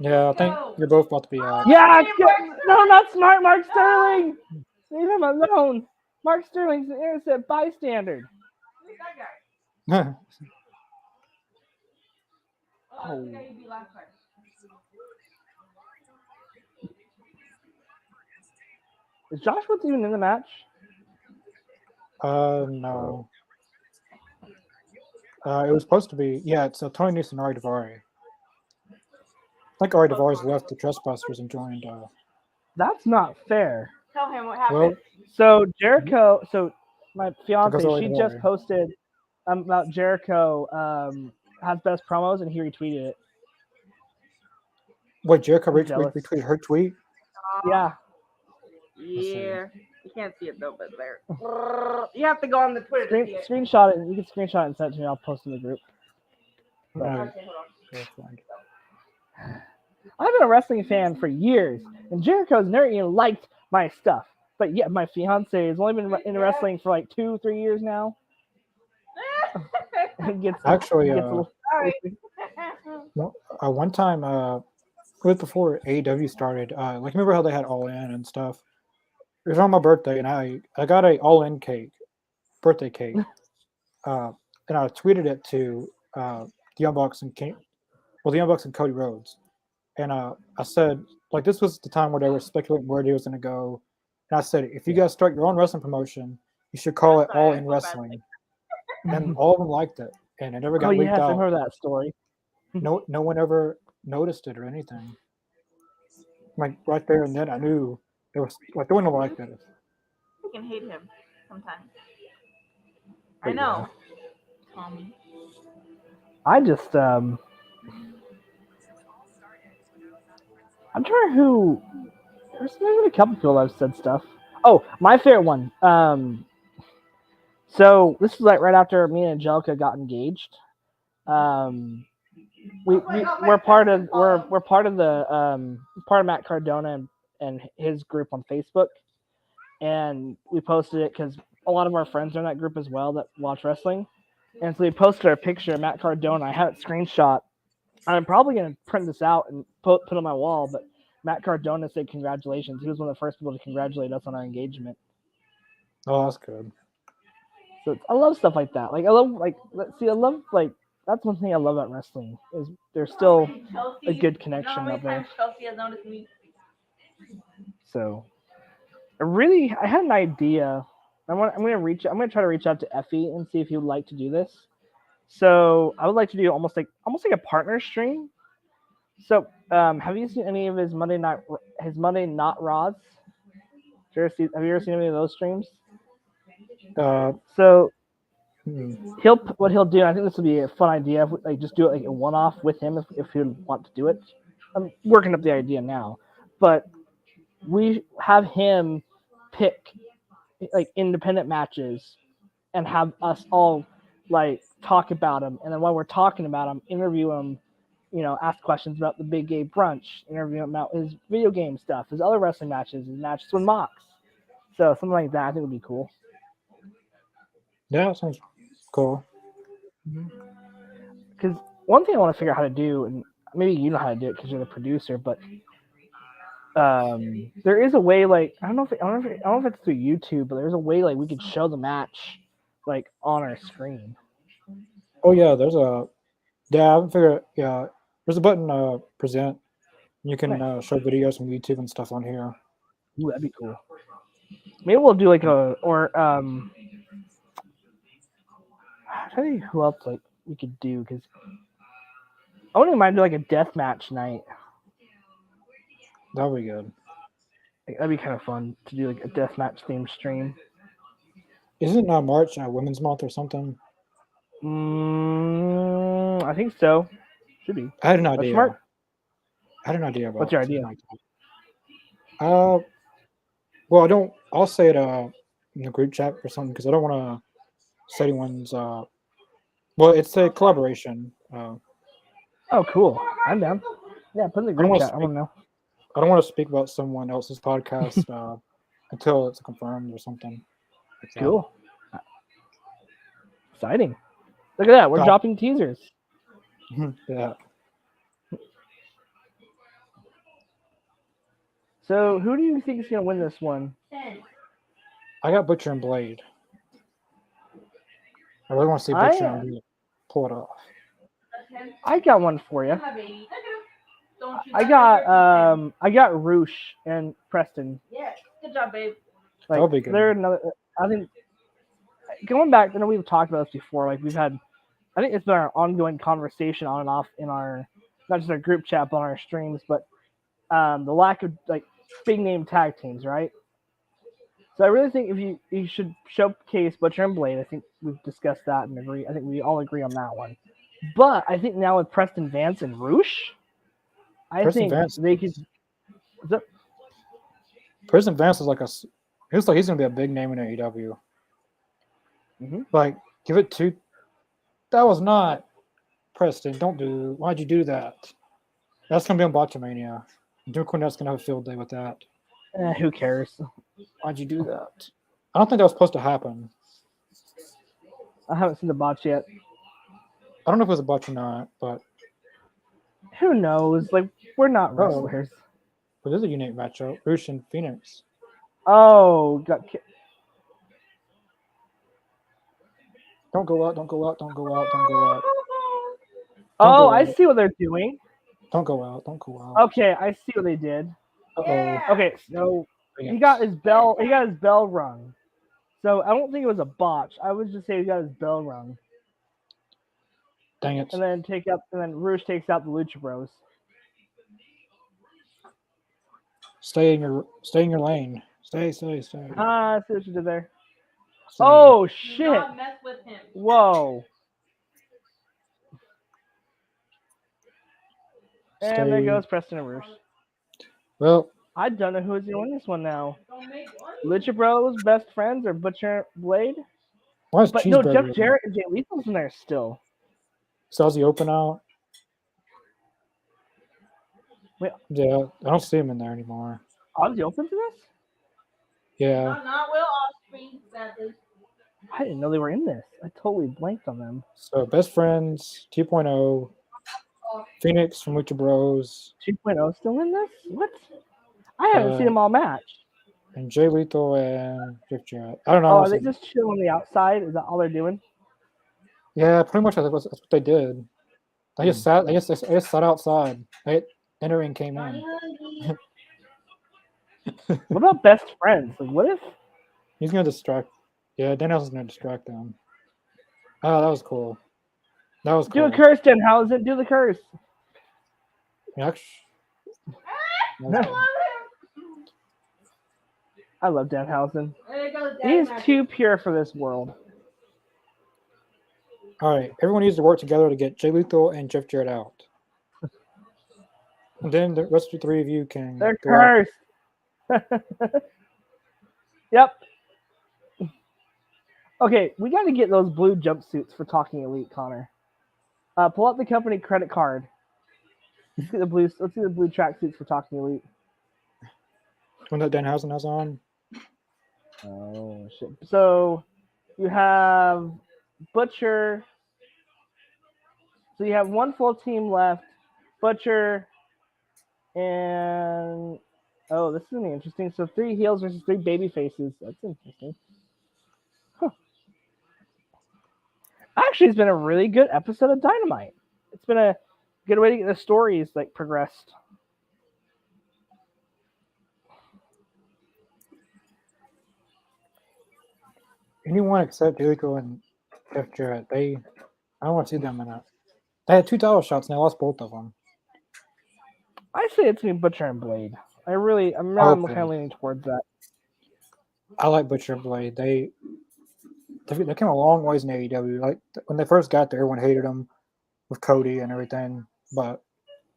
Yeah, I think you're both about to be out. Yeah! No, not smart, Mark Sterling! Leave him alone. Mark Sterling's an innocent bystander. Oh. Is Josh Woods even in the match? No. It was supposed to be. Yeah, it's Tony Nese and Ari Daivari. I think Ari Daivari left the Trustbusters and joined. That's not fair. Tell him what happened. Well, So Jericho, my fiance, Ari she Daivari. just posted about Jericho has best promos, and he retweeted it. Wait, Jericho I'm jealous. retweeted her tweet? Yeah. Yeah. You can't see it though, but there. You have to go on the Twitter to see it. Screenshot it. You can screenshot it and send it to me. I'll post in the group. Right. Okay, hold on. I've been a wrestling fan for years, and Jericho's never even liked my stuff. But yet, my fiance has only been in wrestling for like 2-3 years now. Actually, Sorry. one time, it was before AEW started. Like, remember how they had All In and stuff? It was on my birthday, and I got a All In birthday cake, and I tweeted it to the Young Bucks and Cody Rhodes, and I said, like, this was the time where they were speculating where they was going to go, and I said, if you guys start your own wrestling promotion, you should call it All In Wrestling, and all of them liked it, and it never got leaked I out. remember that story. No one ever noticed it or anything. Like right there and then, I knew it was like no one liked it. You can hate him sometimes. I know. I just I'm trying who. There's been a couple people that have said stuff. Oh, my favorite one. So this was like right after me and Angelica got engaged. We're part of Matt Cardona and his group on Facebook, and we posted it because a lot of our friends are in that group as well that watch wrestling, and so we posted our picture of Matt Cardona. I have it screenshot. I'm probably gonna print this out and put on my wall, but Matt Cardona said congratulations. He was one of the first people to congratulate us on our engagement. Oh, that's good. So I love stuff like that. I love that's one thing I love about wrestling is there's still a good connection up there. Chelsea has noticed me. So I had an idea. I'm gonna try to reach out to Effie and see if he would like to do this. So I would like to do almost like a partner stream. So have you seen any of his Monday Not Raws? Have you ever seen any of those streams? Uh, So hmm. what he'll do. I think this would be a fun idea. Like just do it like a one-off with him if he would want to do it. I'm working up the idea now, but we have him pick like independent matches and have us all like talk about them, and then while we're talking about them, interview him. Ask questions about the Big Gay Brunch, interview him about his video game stuff, his other wrestling matches, his matches with Mox. So something like that, I think would be cool. Yeah, sounds cool. Because one thing I want to figure out how to do, and maybe you know how to do it because you're the producer, but there is a way. Like I don't know if it's through YouTube, but there's a way like we could show the match like on our screen. Oh yeah, I haven't figured. Yeah, there's a button present. You can show videos from YouTube and stuff on here. Ooh, that'd be cool. Maybe we'll do like I'm trying to think who else like we could do because I wouldn't mind doing like a death match night. That'll be good. Like, that'd be kind of fun to do like a death match themed stream. Isn't March Women's Month or something? I think so. Should be. I had an idea. Smart. I had an idea about. What's your idea? Like well, I'll say it in the group chat or something because I don't want to say anyone's. Well, it's a collaboration. Oh, cool. I'm down. Yeah, put in the group chat. I want to know. I don't want to speak about someone else's podcast until it's confirmed or something. Like that. Cool. Exciting. Look at that. We're dropping teasers. Yeah. So, who do you think is going to win this one? I got Butcher and Blade. I really want to see Butcher and Blade pull it off. I got one for you. I got Roosh and Preston. Yeah, good job, babe. Like, That'll be good. They're another. I think going back, I know we've talked about this before. Like we've had, I think it's been our ongoing conversation on and off in our, not just our group chat, but on our streams. But the lack of like big name tag teams, right? So I really think if you should showcase Butcher and Blade. I think we've discussed that and agree. I think we all agree on that one. But I think now with Preston Vance and Roosh, I think they could. Preston Vance is like he's gonna be a big name in AEW. Mm-hmm. Like, give it to. That was not Preston. Why'd you do that? That's gonna be on Botchamania. Duke Cornette's gonna have a field day with that. Who cares? Why'd you do that? I don't think that was supposed to happen. I haven't seen the botch yet. I don't know if it was a botch or not, but who knows? Like, we're not wrestlers. But there's a unique matchup. Roosh and Phoenix. Oh, Don't go out, don't go out, don't go out, don't go out. Oh, I see what they're doing. Don't go out, don't go out. Okay, I see what they did. Uh-oh. Okay, so he got his bell rung. So I don't think it was a botch. I would just say he got his bell rung. Dang it. And then Roosh takes out the Lucha Bros. Stay in your lane. Stay. Ah, I see what you did there. Stay. Oh shit! Do not mess with him. Whoa. And there goes Preston and Roosh. Well, I don't know who's gonna win this one now. Lucha Bros, best friends, or Butcher Blade? why is But no, Cheeseburger Jeff Jarrett and Jay Lethal's in there still. So how's he open out? Wait. Yeah, I don't see him in there anymore. Oh, is he open to this? Yeah. Not Will Ospreay, sadly. I didn't know they were in this. I totally blanked on them. So best friends 2.0. Phoenix from Lucha Bros. 2.0 still in this? What? I haven't seen them all match. And Jay Lethal and Jeff Jarrett. I don't know. Oh, are they just chilling on the outside? Is that all they're doing? Yeah, pretty much that's what they did. They just sat. They just sat outside. Entering came in. What about best friends? Like, what if? He's gonna distract. Yeah, Danhausen's gonna distract them. Oh, that was cool. That was Do cool. a curse, Denhausen. Do the curse. Actu- I love Denhausen. There goes He's Dynamite. too pure for this world. All right, everyone needs to work together to get Jay Lethal and Jeff Jarrett out. And then the rest of the three of you can They're go out. cursed. Yep. Okay, we got to get those blue jumpsuits for Talking Elite, Connor. Pull out the company credit card. Let's see the blue tracksuits for Talking Elite. When that Danhausen has on. Oh shit! So you have Butcher. So you have one full team left. Butcher and this is gonna be interesting. So 3 heels versus 3 baby faces. That's interesting. Huh. Actually, it's been a really good episode of Dynamite. It's been a good way to get the stories like progressed. Anyone except Jericho and Jeff Jarrett, I don't want to see them in it. They had 2 title shots and they lost both of them. I say it's gonna be Butcher and Blade. I'm kind of leaning towards that. I like Butcher and Blade. They came a long ways in AEW. Like when they first got there, everyone hated them with Cody and everything. But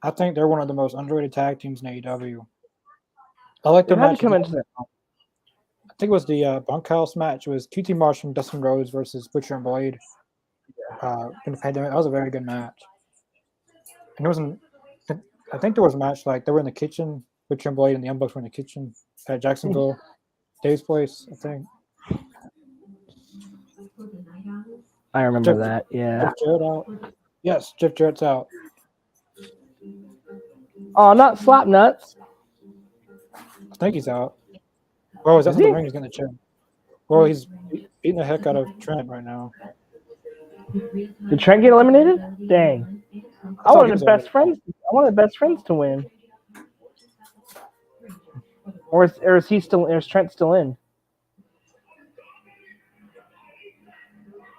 I think they're one of the most underrated tag teams in AEW. I like their They had to match. come into that. I think it was the bunkhouse match. It was QT Marshall and Dustin Rhodes versus Butcher and Blade. In the pandemic, that was a very good match. And it wasn't. I think there was a match like they were in the kitchen. Butcher and Blade and the Young Bucks were in the kitchen at Jacksonville, Dave's place. I think. I remember that. Yeah. Jeff Jarrett out. Yes, Jeff Jarrett's out. Oh, not slap nuts. I think he's out. Oh, is that Is the he? ring he's going to check? Well, he's beating the heck out of Trent right now. Did Trent get eliminated? Dang. I thought he wanted was the best friends. I wanted the best friends to win. Or is he still? Or is Trent still in?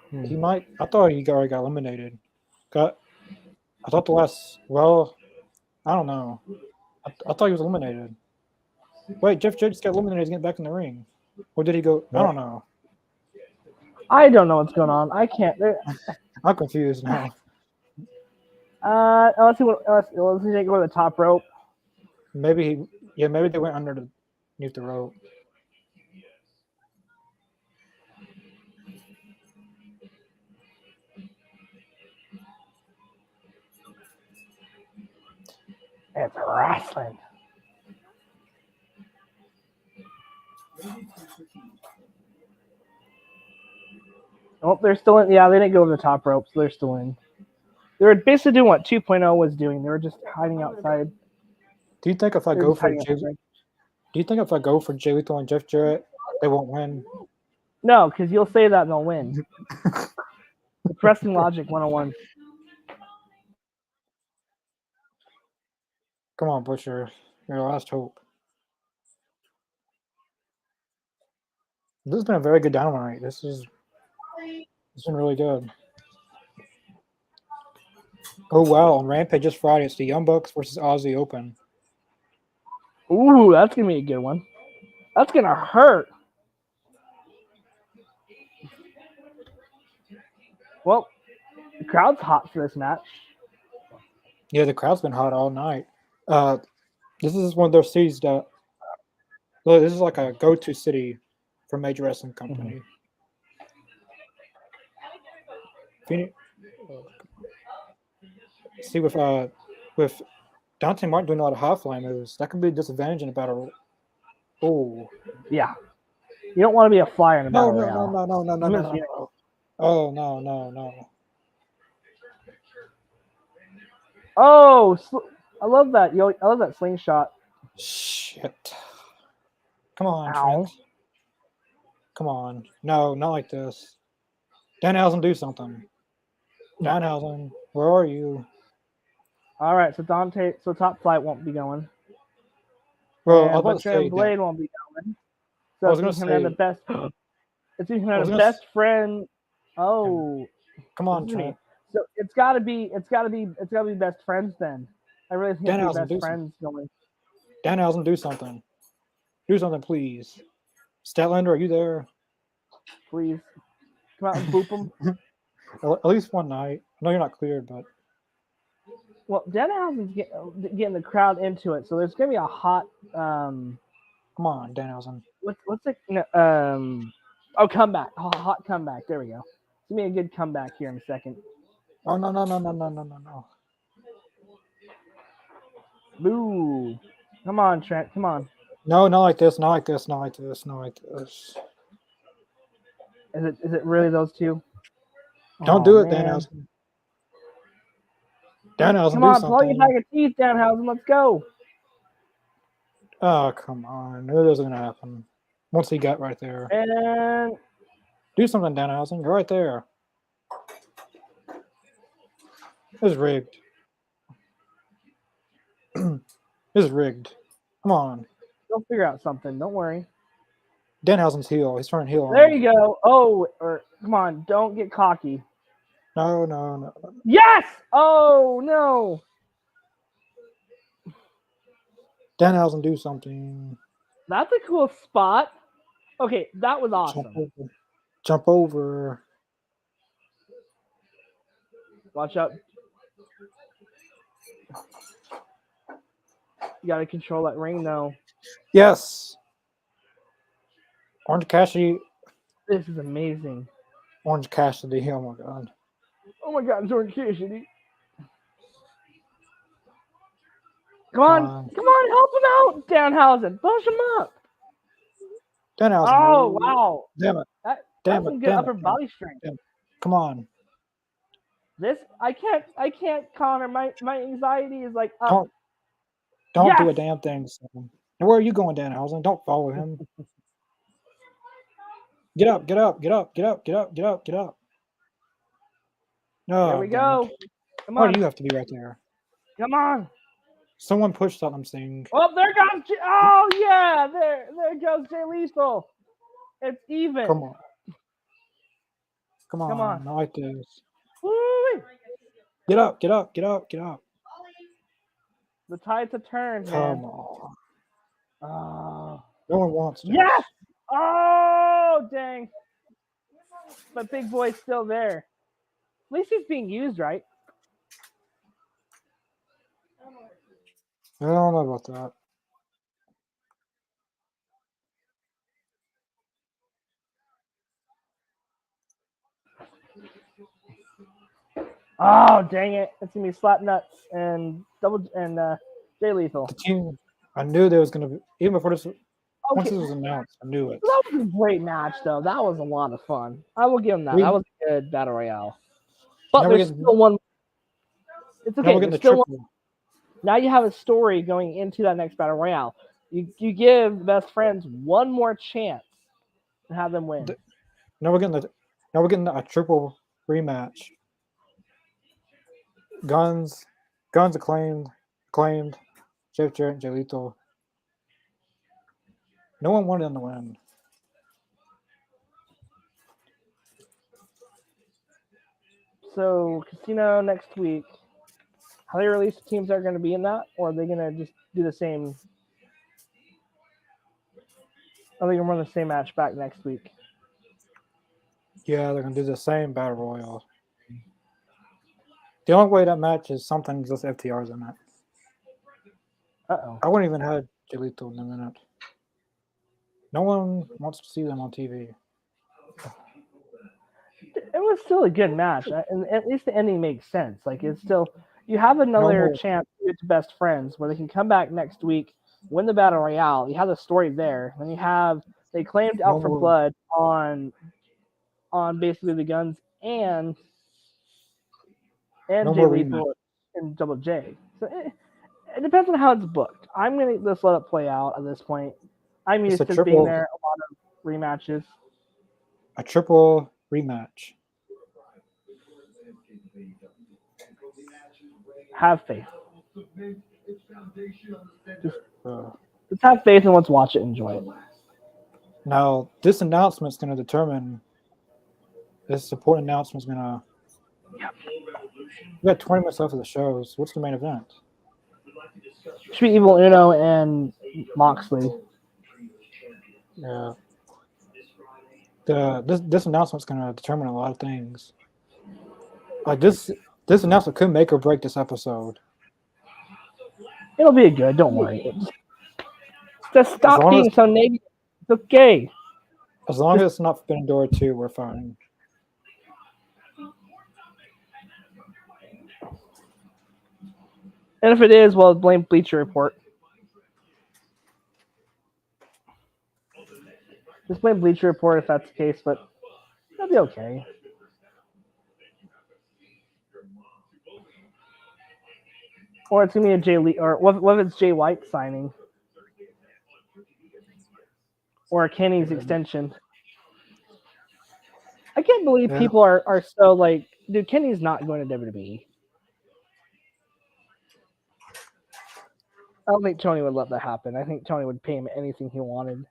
He might. I thought he already got eliminated. I thought the last. Well, I don't know. I thought he was eliminated. Wait, Jeff Jarrett just got eliminated. He's getting back in the ring. Or did he go? I don't know. I don't know what's going on. I can't. I'm confused now. Unless he didn't go to the top rope. Maybe they went underneath the rope. It's wrestling. Oh, they're still in. Yeah, they didn't go to the top rope, so they're still in. They were basically doing what 2.0 was doing. They were just hiding outside. Do you think if I They're go just for hiding Jay, outside. do you think if I go for Jay Lethal and Jeff Jarrett, they won't win? No, because you'll say that and they'll win. It's wrestling logic 101. Come on, Butcher. Your last hope. This has been a very good Dynamite. It's been really good. Oh, wow. On Rampage this Friday, it's the Young Bucks versus Aussie Open. Ooh, that's going to be a good one. That's going to hurt. Well, the crowd's hot for this match. Yeah, the crowd's been hot all night. This is one of those cities that this is like a go-to city for a major wrestling company. Phoenix, see with Dante Martin doing a lot of high fly moves, that can be a disadvantage in a battle. Oh, Yeah. You don't want to be a flyer in a battle no. Oh, no. Oh, I love that. I love that slingshot. Shit. Come on, Ow. Trent. Come on. No, not like this. Danhausen, do something. Danhausen, where are you? All right, so Top Flight won't be going. Well, I was And about to Butcher and say Blade that. won't be going. I So was it's gonna even have the say. best. It's even I have was the gonna. best friend. Oh, Come on, listen to me. Trent. So it's gotta be best friends then. I really think it's gonna be Danhausen, best do friends going. Danhausen, do something. Do something, please. Statlander, are you there? Please come out and boop them. At least one night. I know you're not cleared, but Well, Denhausen's getting the crowd into it, so there's gonna be a hot. come on, Danhausen. What's it? Oh, comeback. Hot comeback. There we go. Give me a good comeback here in a second. Oh no. Boo. Come on, Trent. Come on. No, not like this, not like this, not like this, not like this. Is it really those two? Don't Oh, do it, man. Danhausen. Danhausen, Come do on, pull your something. bag of teeth, Danhausen. Let's go. Oh, come on. It wasn't gonna happen. Once he got right there. And Do something, Danhausen. You're right there. It was rigged. It was rigged. Come on. they'll figure out something. Don't worry. Danhausen's heel. He's turning heel on There him. you go. Oh, or come on. Don't get cocky. No. Yes. Oh no. Danhausen, do something. That's a cool spot. Okay, that was awesome. Jump over. Watch out. You gotta control that ring though. Yes. Orange Cassidy. This is amazing. Orange Cassidy. Oh my god. Oh my god, it's Orange Cassidy. Come on, help him out, Danhausen. Push him up. Danhausen. Oh wow. Damn it. That's Damn some it. good Damn upper it. body strength. Come on. This I can't, Connor. My anxiety is like up. Don't do a Yes! damn thing. Son. Where are you going, Danhausen? Don't follow him. Get up. No, There we go. Come Why on. do you have to be right there? Come on. Someone pushed something, Sting. Oh, there goes. Oh yeah, there goes Jay Lethal. It's even. Come on. Come on. Not like this. Woo-wee. Get up. The tides have turned, man. Come on. Oh. No one wants this. Yes. Oh dang. But Big Boy's still there. At least he's being used right. I don't know about that. Oh dang it! It's gonna be Slap Nuts and Jay Lethal. The team, I knew there was going to be, even before this, once Okay, this was announced, I knew it. that was a great match though. That was a lot of fun. I will give him that. That was a good battle royale. But Now we're there's getting- still one. It's Now okay. we're getting There's the still one. triple. Now you have a story going into that next battle royale. You give best friends one more chance to have them win. Now we're getting a triple rematch. Guns acclaimed, Jeff Jarrett and Jay Lethal. No one wanted them to win. So Casino next week. How they release the teams that are going to be in that, or are they going to just do the same? Are they going to run the same match back next week? Yeah, they're gonna do the same battle royal. The only way that match is something just FTR's in it. Uh-oh. I wouldn't even have Jay Lethal in a minute. No one wants to see them on TV. It was still a good match, and at least the ending makes sense. Like it's still, you have another more. chance to get to best friends where they can come back next week, win the battle royale. You have the story there. Then you have they claimed Out No for more. Blood on basically the Guns and No Jay more Lethal and Double J. So it depends on how it's booked. I'm gonna just let it play out at this point. I'm It's used a to triple- being there. A lot of rematches. A triple rematch. Have faith. Just have faith and let's watch it and enjoy it. Now, this announcement's going to determine. This support announcement's going to. We got 20 minutes left of the shows. What's the main event? Should be Evil Uno and Moxley. Yeah. This announcement's going to determine a lot of things. Like this announcement could make or break this episode. It'll be good. Don't worry. Just stop long being as- so negative. It's okay. As long as it's not Forbidden Door 2, we're fine. And if it is, well, blame Bleacher Report. Just blame Bleacher Report if that's the case, but it'll be okay. Or it's gonna be a Jay Lee, or what if it's Jay White signing, or a Kenny's extension. I can't believe Yeah. people are so like, dude, Kenny's not going to WWE. I don't think Tony would let that happen. I think Tony would pay him anything he wanted.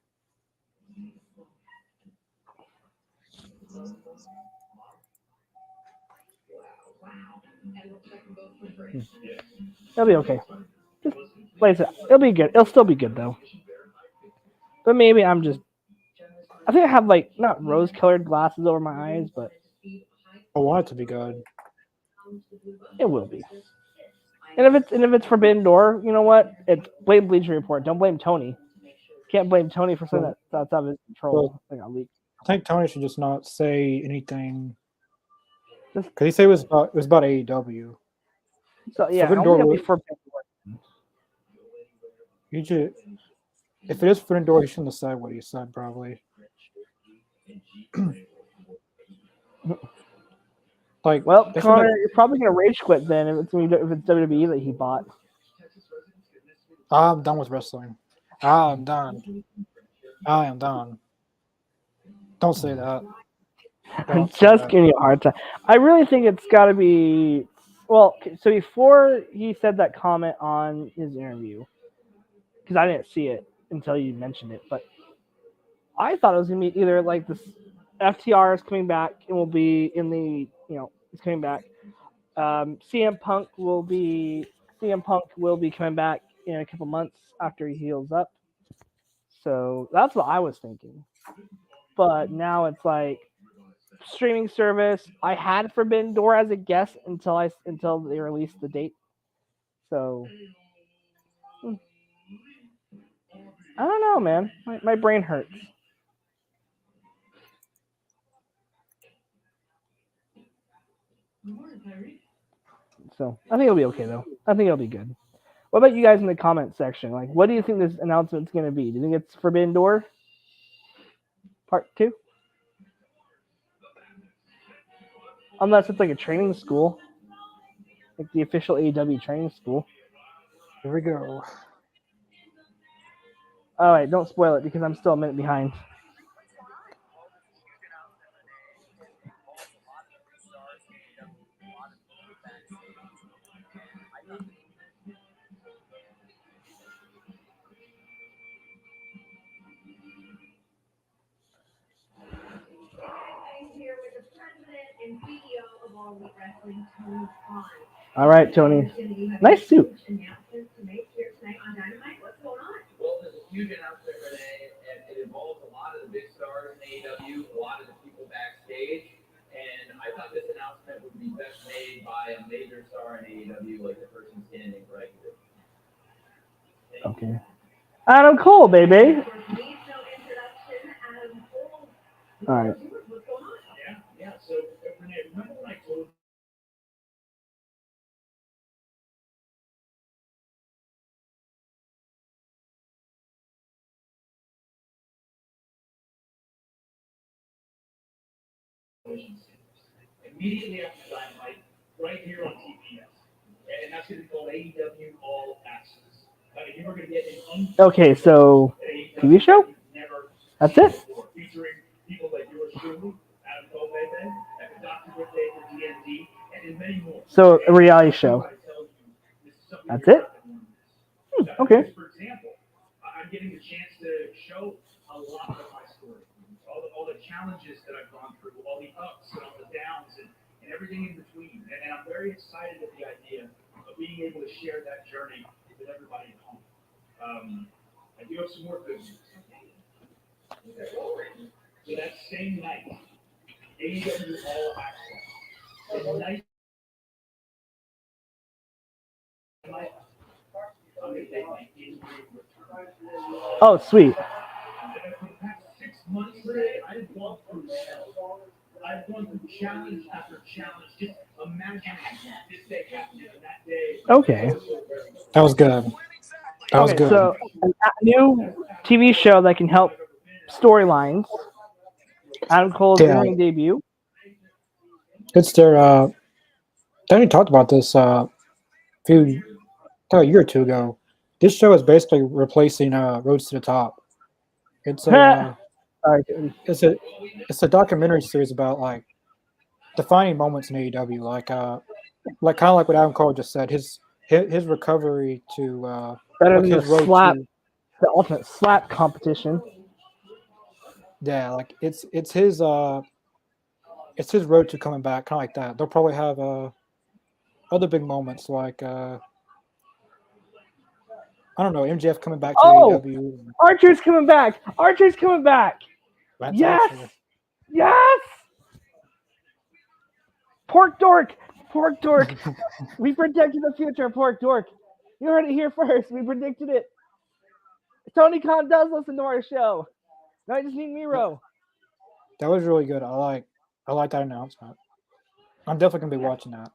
It'll be okay. Just like I said, it'll be good. It'll still be good though. But maybe I think I have like not rose-colored glasses over my eyes, but I want it to be good. it will be. And if it's Forbidden Door, you know what? It's blame Bleacher Report. Don't blame Tony. Can't blame Tony for something that's out of his control. That got leaked. I think Tony should just not say anything. Just- Because he said it was about AEW. So yeah, Forbidden I Door don't think it'll will- be Forbidden Door. You should, if it is Forbidden Door, he shouldn't have said what he said, probably. Like, Well, they should Connor, have- you're probably gonna rage quit then if it's WWE that he bought. I'm done with wrestling. I'm done. I am done. Don't say that. I'm Don't say just that. giving you a hard time. I really think it's got to be. Well, so before he said that comment on his interview, because I didn't see it until you mentioned it, but I thought it was gonna be either like this FTR is coming back and will be in the it's coming back. CM Punk will be coming back in a couple months after he heals up. So that's what I was thinking. But now it's like streaming service. I had Forbidden Door as a guest until they released the date. So I don't know, man. My brain hurts. So I think it'll be okay though. I think it'll be good. What about you guys in the comment section? Like, what do you think this announcement's going to be? Do you think it's Forbidden Door Part 2? Unless it's like a training school, like the official AEW training school. Here we go. All right, don't spoil it because I'm still a minute behind. Here with the president and CEO of All Elite Wrestling, Tony Khan. All right, Tony. Nice suit. Announcement to make here tonight on Dynamite. What's going on? Well, there's a huge announcement today, and it involves a lot of the big stars in AEW, a lot of the people backstage, and I thought this announcement would be best made by a major star in AEW, like the person standing right here. Okay. Adam Cole, baby. Needs no introduction. Adam Cole. All right. What's going on? Yeah. So, Renee, remember when I told immediately after Dynamite, right here on TPS, and that's going to be called AEW All Access. You are going to get an Okay, so TV show? never That's it? featuring people like yours truly, Adam Cole, and Dr. Rick Baker, DND, and many more. So a reality show. That's it? Okay. For example, I'm know a lot of my story, all the challenges that I've gone through, all the ups and all the downs, and everything in between. And I'm very excited at the idea of being able to share that journey with everybody at home. I do have some more good news. So that same night, AEW All Access. The night I'm going to take my in-ring return. Oh, sweet. And for the past 6 months, I've gone through hell. I've gone through challenge after challenge, just imagining this day happening and that day. Okay. That was good. That was Okay, good. so a new TV show that can help storylines. Adam Cole's Yeah. in-ring debut. It's their. Danny talked about this a year or two ago. This show is basically replacing Roads to the Top. It's a Sorry. it's a documentary series about like defining moments in AEW, like kind of like what Adam Cole just said. His recovery to Better like than his the road slap, to the ultimate slap competition. like it's his road to coming back, kind of like that. They'll probably have other big moments like I don't know, MJF coming back to Oh, AEW. Archer's coming back. Archer's coming back. Lance Yes. Archer. Yes. Pork Dork. Pork Dork. We predicted the future, Pork Dork. You heard it here first. We predicted it. Tony Khan does listen to our show. Now I just need Miro. That was really good. I like that announcement. I'm definitely gonna be watching that.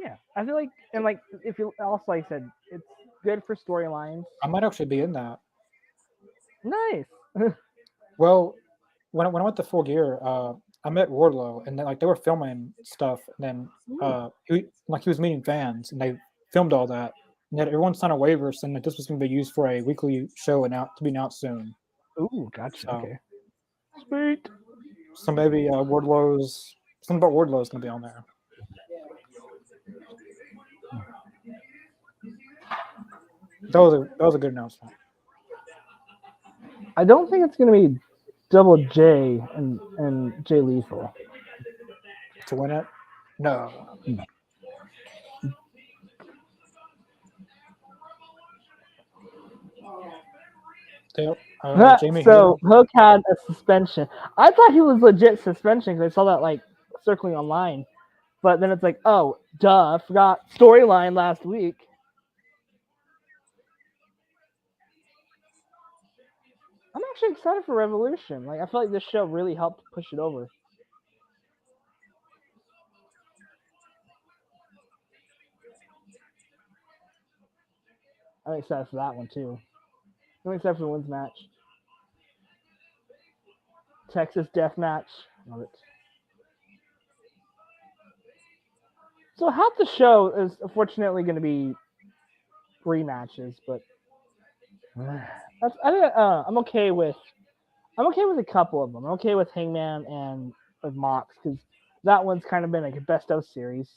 Yeah, I feel like, and like, if you also, like I said, it's good for storylines. I might actually be in that. Nice. Well, when I went to Full Gear, I met Wardlow, and then like they were filming stuff, and then he was meeting fans, and they filmed all that, and yet everyone signed a waiver saying that this was going to be used for a weekly show and to be announced soon. Ooh, gotcha. So, Okay. Sweet. so maybe something about Wardlow is going to be on there. That was a good announcement. I don't think it's gonna be Double J and Jay Lethal. To win it, no. Yep. Jamie So Hayter. Hook had a suspension. I thought he was legit suspension because I saw that like circling online, but then it's like, oh, duh, I forgot storyline last week. I'm actually excited for Revolution. Like, I feel like this show really helped push it over. I'm excited for that one too. I'm excited for the women's match. Texas Death Match. Love it. So half the show is unfortunately going to be rematches, but I'm okay with. I'm okay with a couple of them. I'm okay with Hangman and with Mox because that one's kind of been like a best of series.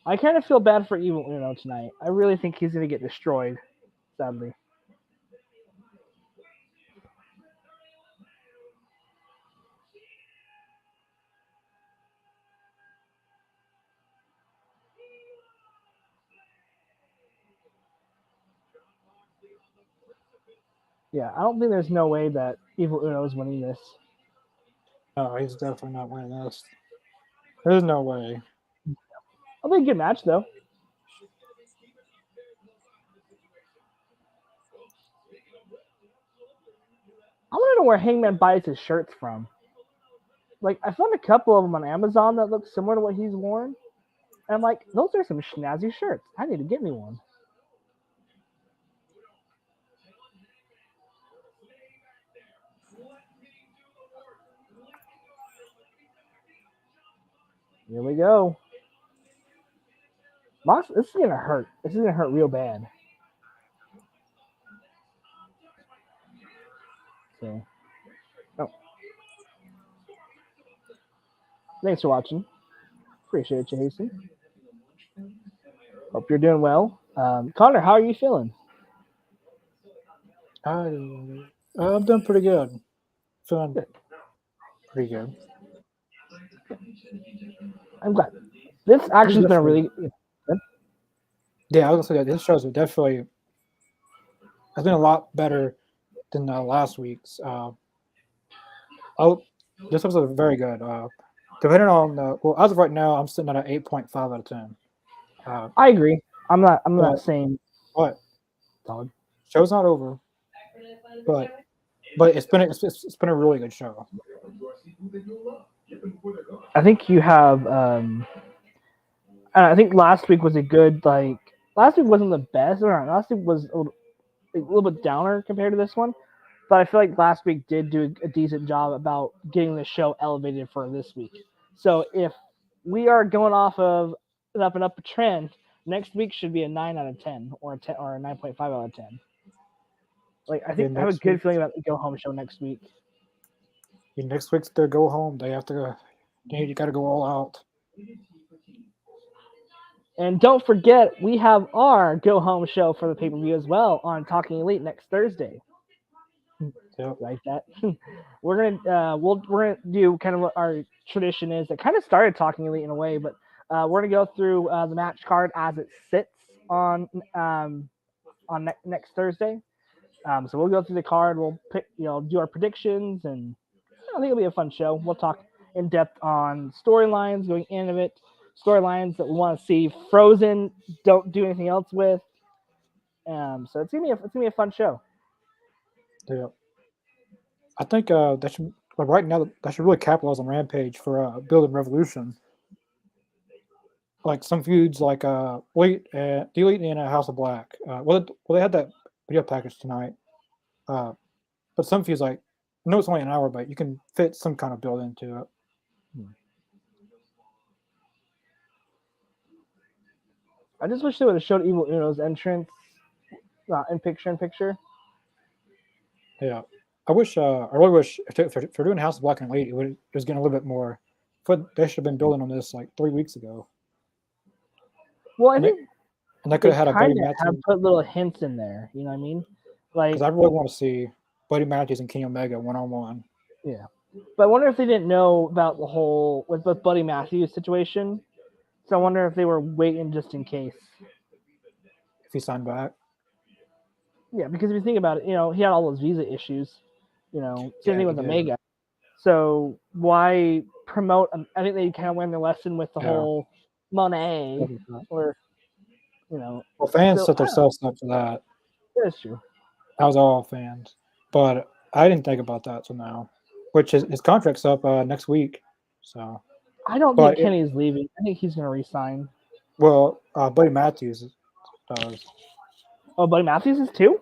I kind of feel bad for Evil Uno tonight. I really think he's going to get destroyed, sadly. Yeah, I don't think there's no way that Evil Uno is winning this. No, he's definitely not winning this. There's no way. It'll be a good match, though. I want to know where Hangman buys his shirts from. Like, I found a couple of them on Amazon that look similar to what he's worn. And I'm like, those are some snazzy shirts. I need to get me one. Here we go. Mox, this is going to hurt. This is going to hurt real bad. So, oh. Thanks for watching. Appreciate you, Hasten. Hope you're doing well. Connor, how are you feeling? I'm doing pretty good. Feeling pretty good. I'm glad. This actually has been a really Yeah, I was gonna say that this show's definitely has been a lot better than last week's. This episode is very good. Depending on as of right now, I'm sitting at an 8.5 out of 10. I agree. I'm not But- saying But solid. show's not over. But it's been a really good show. I think you have. I think last week was a good like. Last week wasn't the best. Or last week was a little bit downer compared to this one, but I feel like last week did do a decent job about getting the show elevated for this week. So if we are going off of an up and up trend, next week should be a 9 out of 10 or a 10 or a 9.5 out of 10. Like I think I have a good feeling about the go home show next week. Next week's their go home. They have to. You got to go all out. And don't forget, we have our go home show for the pay per view as well on Talking Elite next Thursday. Yep. Like that. We're gonna do kind of what our tradition is. That kind of started Talking Elite in a way, but we're gonna go through the match card as it sits on next Thursday. So we'll go through the card. We'll pick, do our predictions, and I think it'll be a fun show. We'll talk in depth on storylines, going into it, storylines that we want to see Frozen don't do anything else with. So it's gonna be a fun show. Yeah. I think that should right now that should really capitalize on Rampage for building Revolution. Like some feuds like the Elite and House of Black. They had that video package tonight. But some feuds like I know it's only an hour, but you can fit some kind of build into it. I just wish they would have showed Evil Uno's entrance in picture. Yeah. I really wish if they're doing House of Black and Elite, it was getting a little bit more. But they should have been building on this like 3 weeks ago. Well, I think they could have had a Buddy have Matthews. put little hints in there. You know what I mean? Like, Because I really want to see Buddy Matthews and Kenny Omega 1-on-1. Yeah, but I wonder if they didn't know about the whole with Buddy Matthews situation. So I wonder if they were waiting just in case. If he signed back. Yeah, because if you think about it, he had all those visa issues. Same thing with did. Omega. So why promote? I think they kind of learned their lesson with the whole Monet, or Well, fans set themselves up for that. That's true. That was all fans, but I didn't think about that till now. Which his contract's up next week, so. I don't think Kenny's leaving. I think he's going to resign. Well, Buddy Matthews does. Oh, Buddy Matthews is too?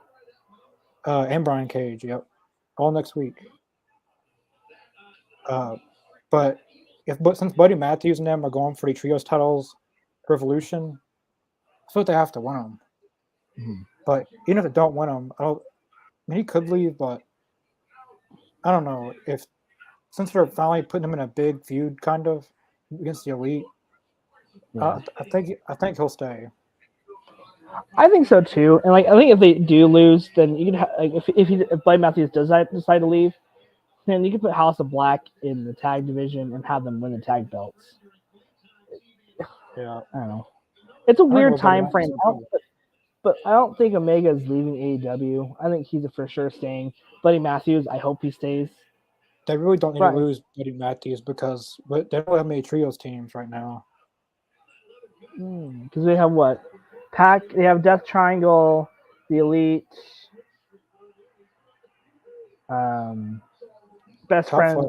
And Brian Cage, yep. All next week. But since Buddy Matthews and them are going for the trios titles, Revolution, I feel like they have to win them. Mm-hmm. But even if they don't win them, he could leave, but I don't know if since they're finally putting him in a big feud, kind of against the Elite. Yeah. I think he'll stay. I think so too, and I think if they do lose, then you can if Buddy Matthews does decide to leave, then you can put House of Black in the tag division and have them win the tag belts. Yeah, I don't know. It's a weird time frame, but I don't think Omega is leaving AEW. I think he's for sure staying. Buddy Matthews, I hope he stays. They really don't need to lose Buddy Matthews because they don't have many trios teams right now. Because they have what? They have Death Triangle, the Elite, Best Friends,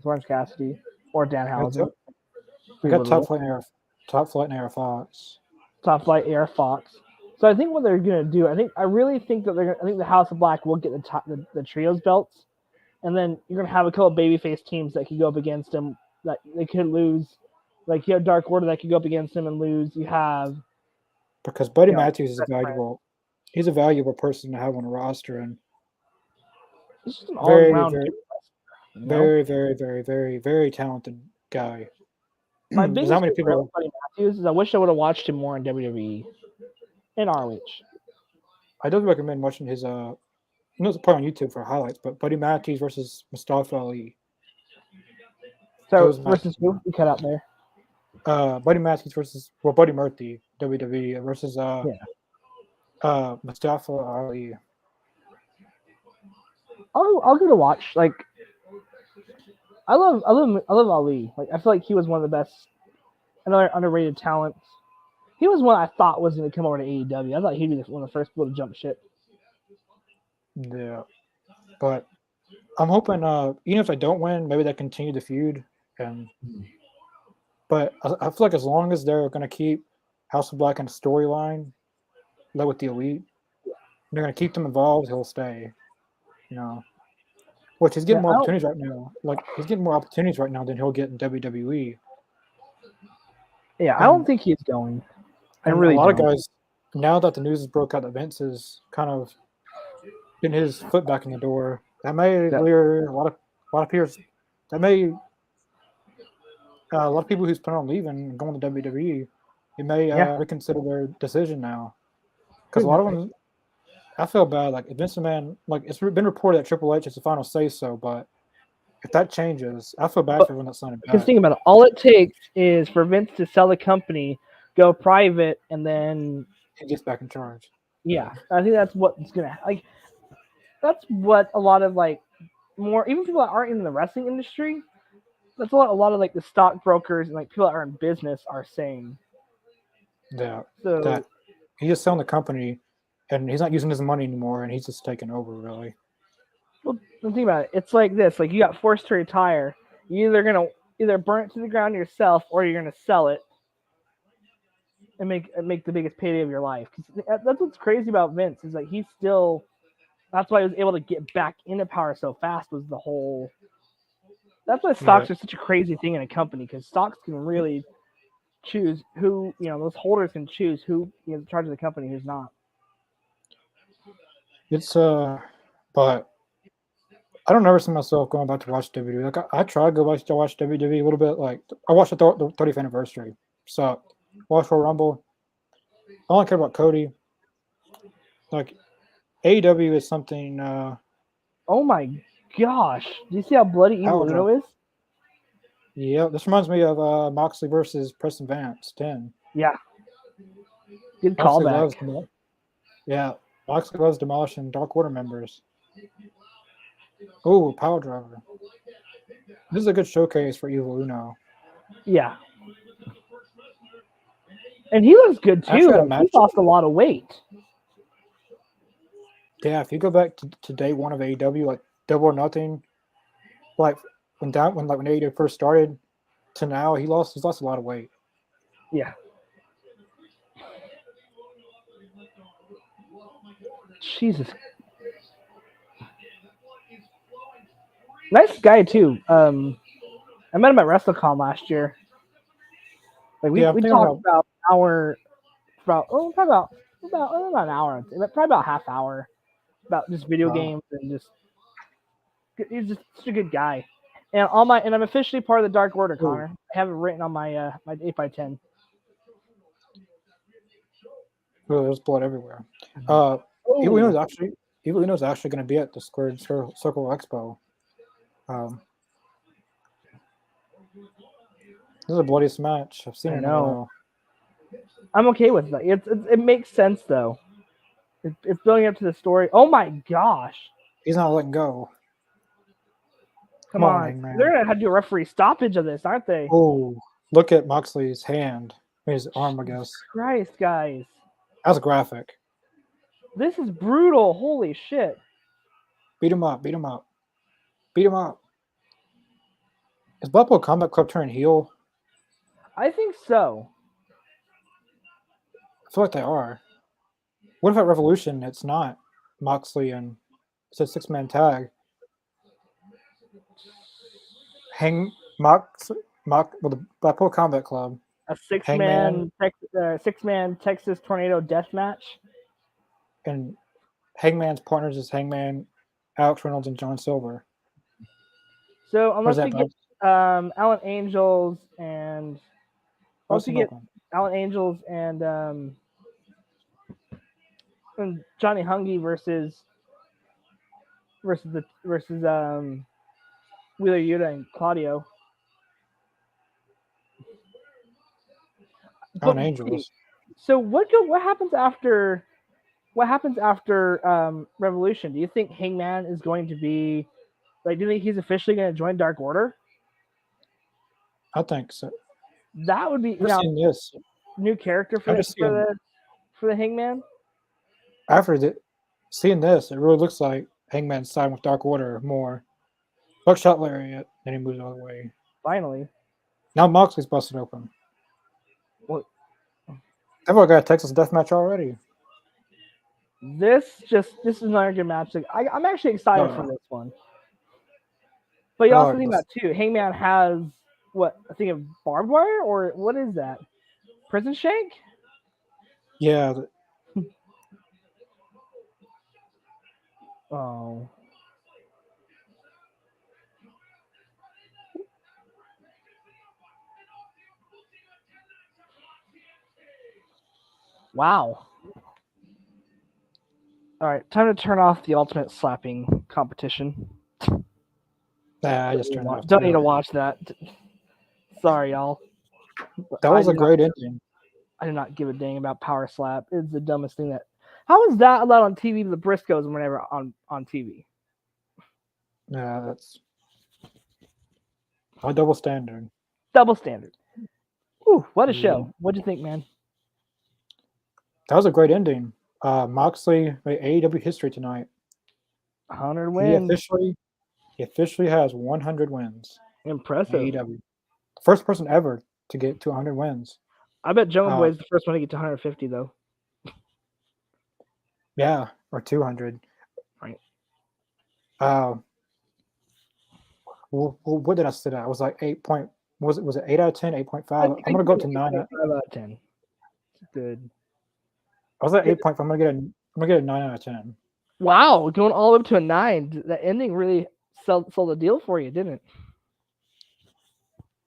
Orange Cassidy, or Danhausen. We got Top Flight and Air Fox. Top Flight, Air Fox. So I think what they're gonna do, I really think that I think the House of Black will get the trios belts, and then you're gonna have a couple of babyface teams that could go up against them that they could lose. Like you have Dark Order that could go up against them and lose. You have because Buddy Matthews is valuable. He's a valuable person to have on a roster, and he's just an all-around very, very, very, very, very talented guy. My There's biggest not many regret people. with Buddy Matthews is I wish I would have watched him more in WWE and ROH. I do recommend watching his I know it's a part on YouTube for highlights, but Buddy Matthews versus Mustafa Ali. So Those versus who? You cut out there. Buddy Matthews versus Buddy Murphy, WWE versus Mustafa Ali. I'll give it a watch. Like I love Ali. Like I feel like he was one of the best, another underrated talent. He was one I thought was going to come over to AEW. I thought he'd be one of the first people to jump ship. Yeah, but I'm hoping even if I don't win, maybe they continue the feud. But I feel like as long as they're going to keep House of Black in a storyline, like with the Elite, they're going to keep them involved. He'll stay. You know, which he's getting more opportunities right now. Like he's getting more opportunities right now than he'll get in WWE. Yeah, I don't think he's going. I really a lot don't. of guys now that the news has broke out that Vince is kind of getting his foot back in the door. That may lure a lot of peers. That may a lot of people who's planning on leaving and going to WWE. It may reconsider their decision now because a lot of them. I feel bad. Like Vince McMahon, like it's been reported that Triple H is the final say so, but if that changes, I feel bad for everyone that's signing back. Because think about it, all it takes is for Vince to sell the company, go private, and then he gets back in charge. Yeah, I think that's what's gonna like. That's what a lot of like more even people that aren't in the wrestling industry. That's what a lot of like the stockbrokers and like people that are in business are saying. Yeah, so that he's just selling the company, and he's not using his money anymore, and he's just taking over really. Well, think about it. It's like this: like you got forced to retire. You're either gonna burn it to the ground yourself, or you're gonna sell it and make the biggest payday of your life. Because that's what's crazy about Vince is like he's still. That's why he was able to get back into power so fast. Was the whole. That's why stocks are such a crazy thing in a company because stocks can really choose who those holders can choose who is in charge of the company, who's not. It's but I don't ever see myself going back to watch WWE. Like I tried to go back to watch WWE a little bit. Like I watched the 30th anniversary. So watched Royal Rumble. I only care about Cody. Like AEW is something. Oh my gosh! Do you see how bloody Evil Uno is? Yeah, this reminds me of Moxley versus Preston Vance 10. Yeah. Good callback. Yeah, Moxley loves demolishing Dark Order members. Oh, power driver. This is a good showcase for Evil Uno. Yeah. And he looks good too. He lost a lot of weight. Yeah, if you go back to day one of AEW, like Double or Nothing, like when AEW first started to now, he's lost a lot of weight. Yeah. Jesus. Nice guy too. I met him at WrestleCon last year. Like we talked about an hour, probably about an hour, probably about a half hour, about just video games and just he's just such a good guy. And I'm officially part of the Dark Order, Connor. I have it written on my my 8x10. Oh, there's blood everywhere. Evil Uno's actually going to be at the Squared Circle Expo. This is the bloodiest match I've seen in a while. I'm okay with that. It makes sense though. It's building up to the story. Oh my gosh! He's not letting go. Come on, man. They're gonna have to do a referee stoppage of this, aren't they? Oh, look at Moxley's hand, his arm, I guess. Christ, guys! That's graphic. This is brutal. Holy shit! Beat him up! Beat him up! Beat him up! Is Blackpool Combat Club turning heel? I think so. I feel like they are. What if at Revolution it's not Moxley and it's a 6-man tag? With the Blackpool Combat Club. A 6-man Texas Tornado Death Match. And Hangman's partners is Hangman, Alex Reynolds, and John Silver. So unless they get Alan Angels and Once you Austin get Oakland. Alan Angels and Johnny Hungy versus Wheeler Yuta and Claudio. Alan But- Angels. So what happens after Revolution? Do you think Hangman is going to be like? Do you think he's officially going to join Dark Order? I think so. That would be I've seen this. new character I just see him. for the Hangman. Seeing this, it really looks like Hangman's siding with Dark Order more. Buckshot Lariat, then he moves all the way. Finally, Now Moxley's busted open. What? They've already got a Texas death match already. this is another good match. Like, I'm actually excited Oh. for this one. But you also Oh, think this- about too, Hangman has what I think of barbed wire or what is that? Prison shank? Yeah, Oh. Wow. All right, time to turn off the ultimate slapping competition. I just turned it off. Don't need to watch that. Sorry, y'all. That was a great ending. I do not give a dang about power slap. It's the dumbest thing that. How is that allowed on TV? The Briscoes were never on TV. Yeah, that's a double standard. Double standard. Ooh, what a show! What'd you think, man? That was a great ending. Moxley made AEW history tonight. 100 He wins. officially has 100 wins. Impressive. AEW. First person ever to get to 100 wins. I bet Jungle Boy is the first one to get to 150, though. Yeah, or 200. Right. What did I sit at? I was like 8 point. Was it 8 out of 10? 8.5. I'm gonna go up to 9. 5 out of 10. Good. I was at 8.5. I'm gonna get a 9 out of 10. Wow, going all the way up to a 9. That ending really sold the deal for you, didn't it?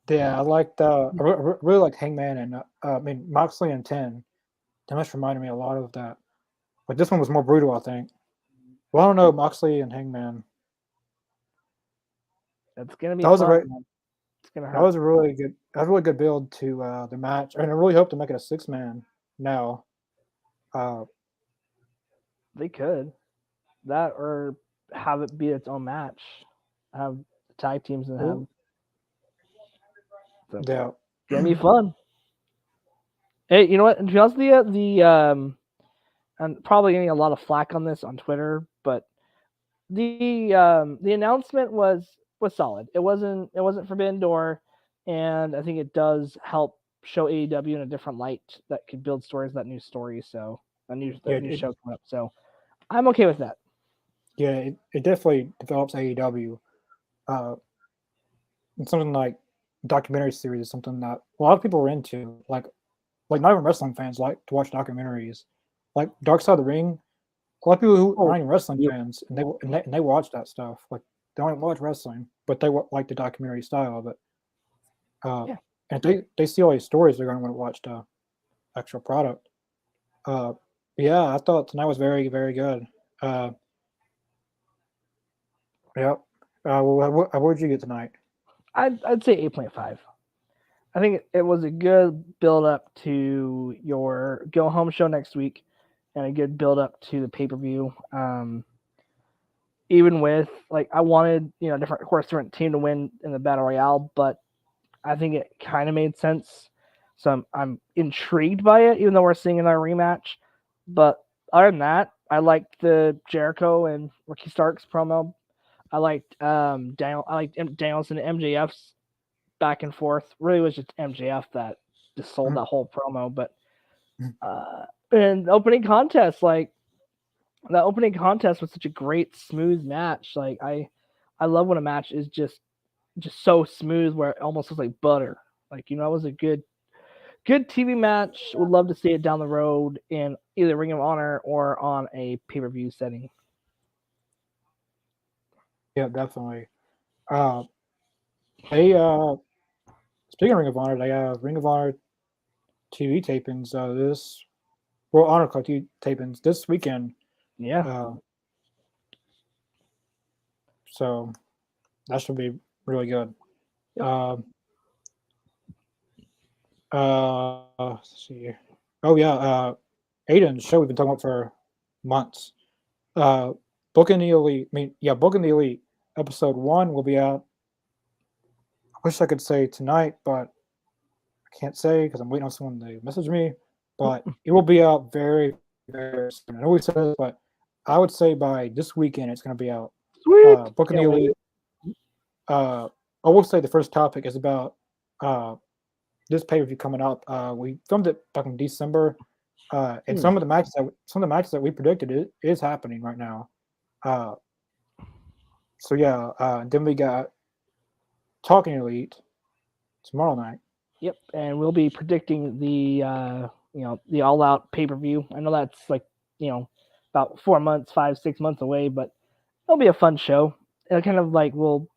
Yeah, I liked. I really liked Hangman and Moxley and 10. That much reminded me a lot of that. But this one was more brutal, I think. Well, I don't know, Moxley and Hangman. That's gonna be. That was fun, a great. man. It's gonna hurt. That was a really good build to the match, and I really hope to make it a 6-man now. They could that or have it be its own match. Have the tag teams and have. So, Yeah, it's gonna be fun. Hey, you know what? To be honest with you, I'm probably getting a lot of flack on this on Twitter, but the announcement was solid. It wasn't Forbidden Door, and I think it does help show AEW in a different light that could build stories, that new story. So a new show coming up. So I'm okay with that. yeah, it definitely develops AEW. And something like documentary series is something that a lot of people are into. Like not even wrestling fans like to watch documentaries. Like Dark Side of the Ring. A lot of people who aren't even wrestling fans and they watch that stuff. Like they don't even watch wrestling, but they like the documentary style of it. And if they see all these stories, they're going to want to watch the actual product. Yeah, I thought tonight was very, very good. Yep. What would you get tonight? I'd say 8.5. I think it was a good build up to your go home show next week, and a good build up to the pay per view. Even with I wanted different team to win in the battle royale, but I think it kind of made sense. So I'm intrigued by it, even though we're seeing another rematch. But other than that, I liked the Jericho and Ricky Starks promo. I liked Danielson and MJF's back and forth. Really was just MJF that just sold that whole promo. But and the opening contest, that opening contest was such a great smooth match. I love when a match is just so smooth where it almost looks like butter. It was a good TV match. Would love to see it down the road in either Ring of Honor or on a pay-per-view setting. Yeah, definitely. They speaking of Ring of Honor, they have Ring of Honor TV tapings this World Honor Club TV tapings this weekend. Yeah. So that should be really good. Yep. Let's see. Oh yeah, Aiden's show we've been talking about for months. Booking the Elite. Booking the Elite. Episode 1 will be out. I wish I could say tonight, but I can't say because I'm waiting on someone to message me. But it will be out very, very soon. I know we said this, but I would say by this weekend it's going to be out. Sweet. Booking the Can't wait. Elite. I will say the first topic is about this pay-per-view coming up. We filmed it back in December, and some of the matches that we predicted is happening right now. Then we got Talking Elite tomorrow night. Yep, and we'll be predicting the the All Out pay-per-view. I know that's like about 4 months, 5-6 months away, but it'll be a fun show. It kind of like will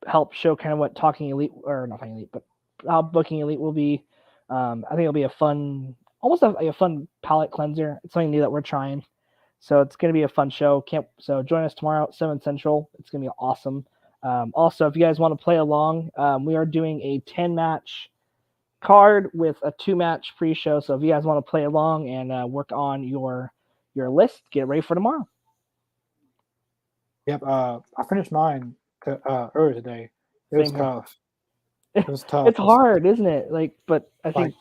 help show kind of what Talking Elite, or not Talking Elite, but how Booking Elite will be. I think it'll be a fun, almost a fun palate cleanser. It's something new that we're trying, so it's gonna be a fun show. So join us tomorrow at 7 Central. It's gonna be awesome. Also, if you guys want to play along, we are doing a 10-match card with a 2-match pre-show. So if you guys want to play along and work on your list, get ready for tomorrow. Yep. I finished mine earlier today. It was Same here. tough. It was tough. It's hard, isn't it? But I think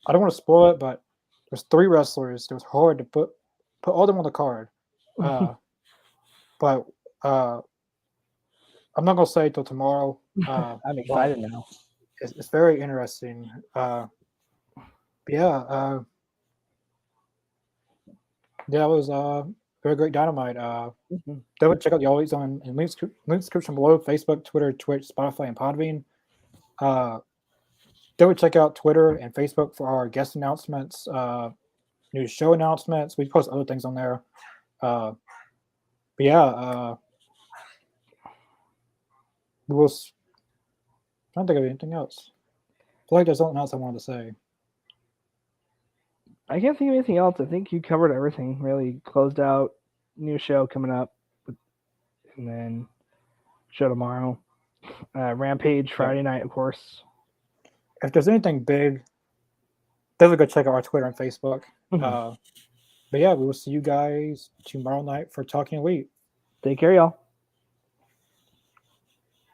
I don't want to spoil it, but there's 3 wrestlers. It was hard to put all them on the card. But I'm not gonna say it till tomorrow. I'm excited now. It's very interesting. That was very great Dynamite. Definitely check out the Always On and link description below: Facebook, Twitter, Twitch, Spotify, and Podbean. Definitely check out Twitter and Facebook for our guest announcements, new show announcements. We post other things on there. We will. I don't think of anything else. I feel like there's something else I wanted to say. I can't think of anything else. I think you covered everything. Really closed out. New show coming up, and then show tomorrow. Rampage Friday night, of course. If there's anything big, definitely go check out our Twitter and Facebook. We will see you guys tomorrow night for Talking Elite. Take care, y'all.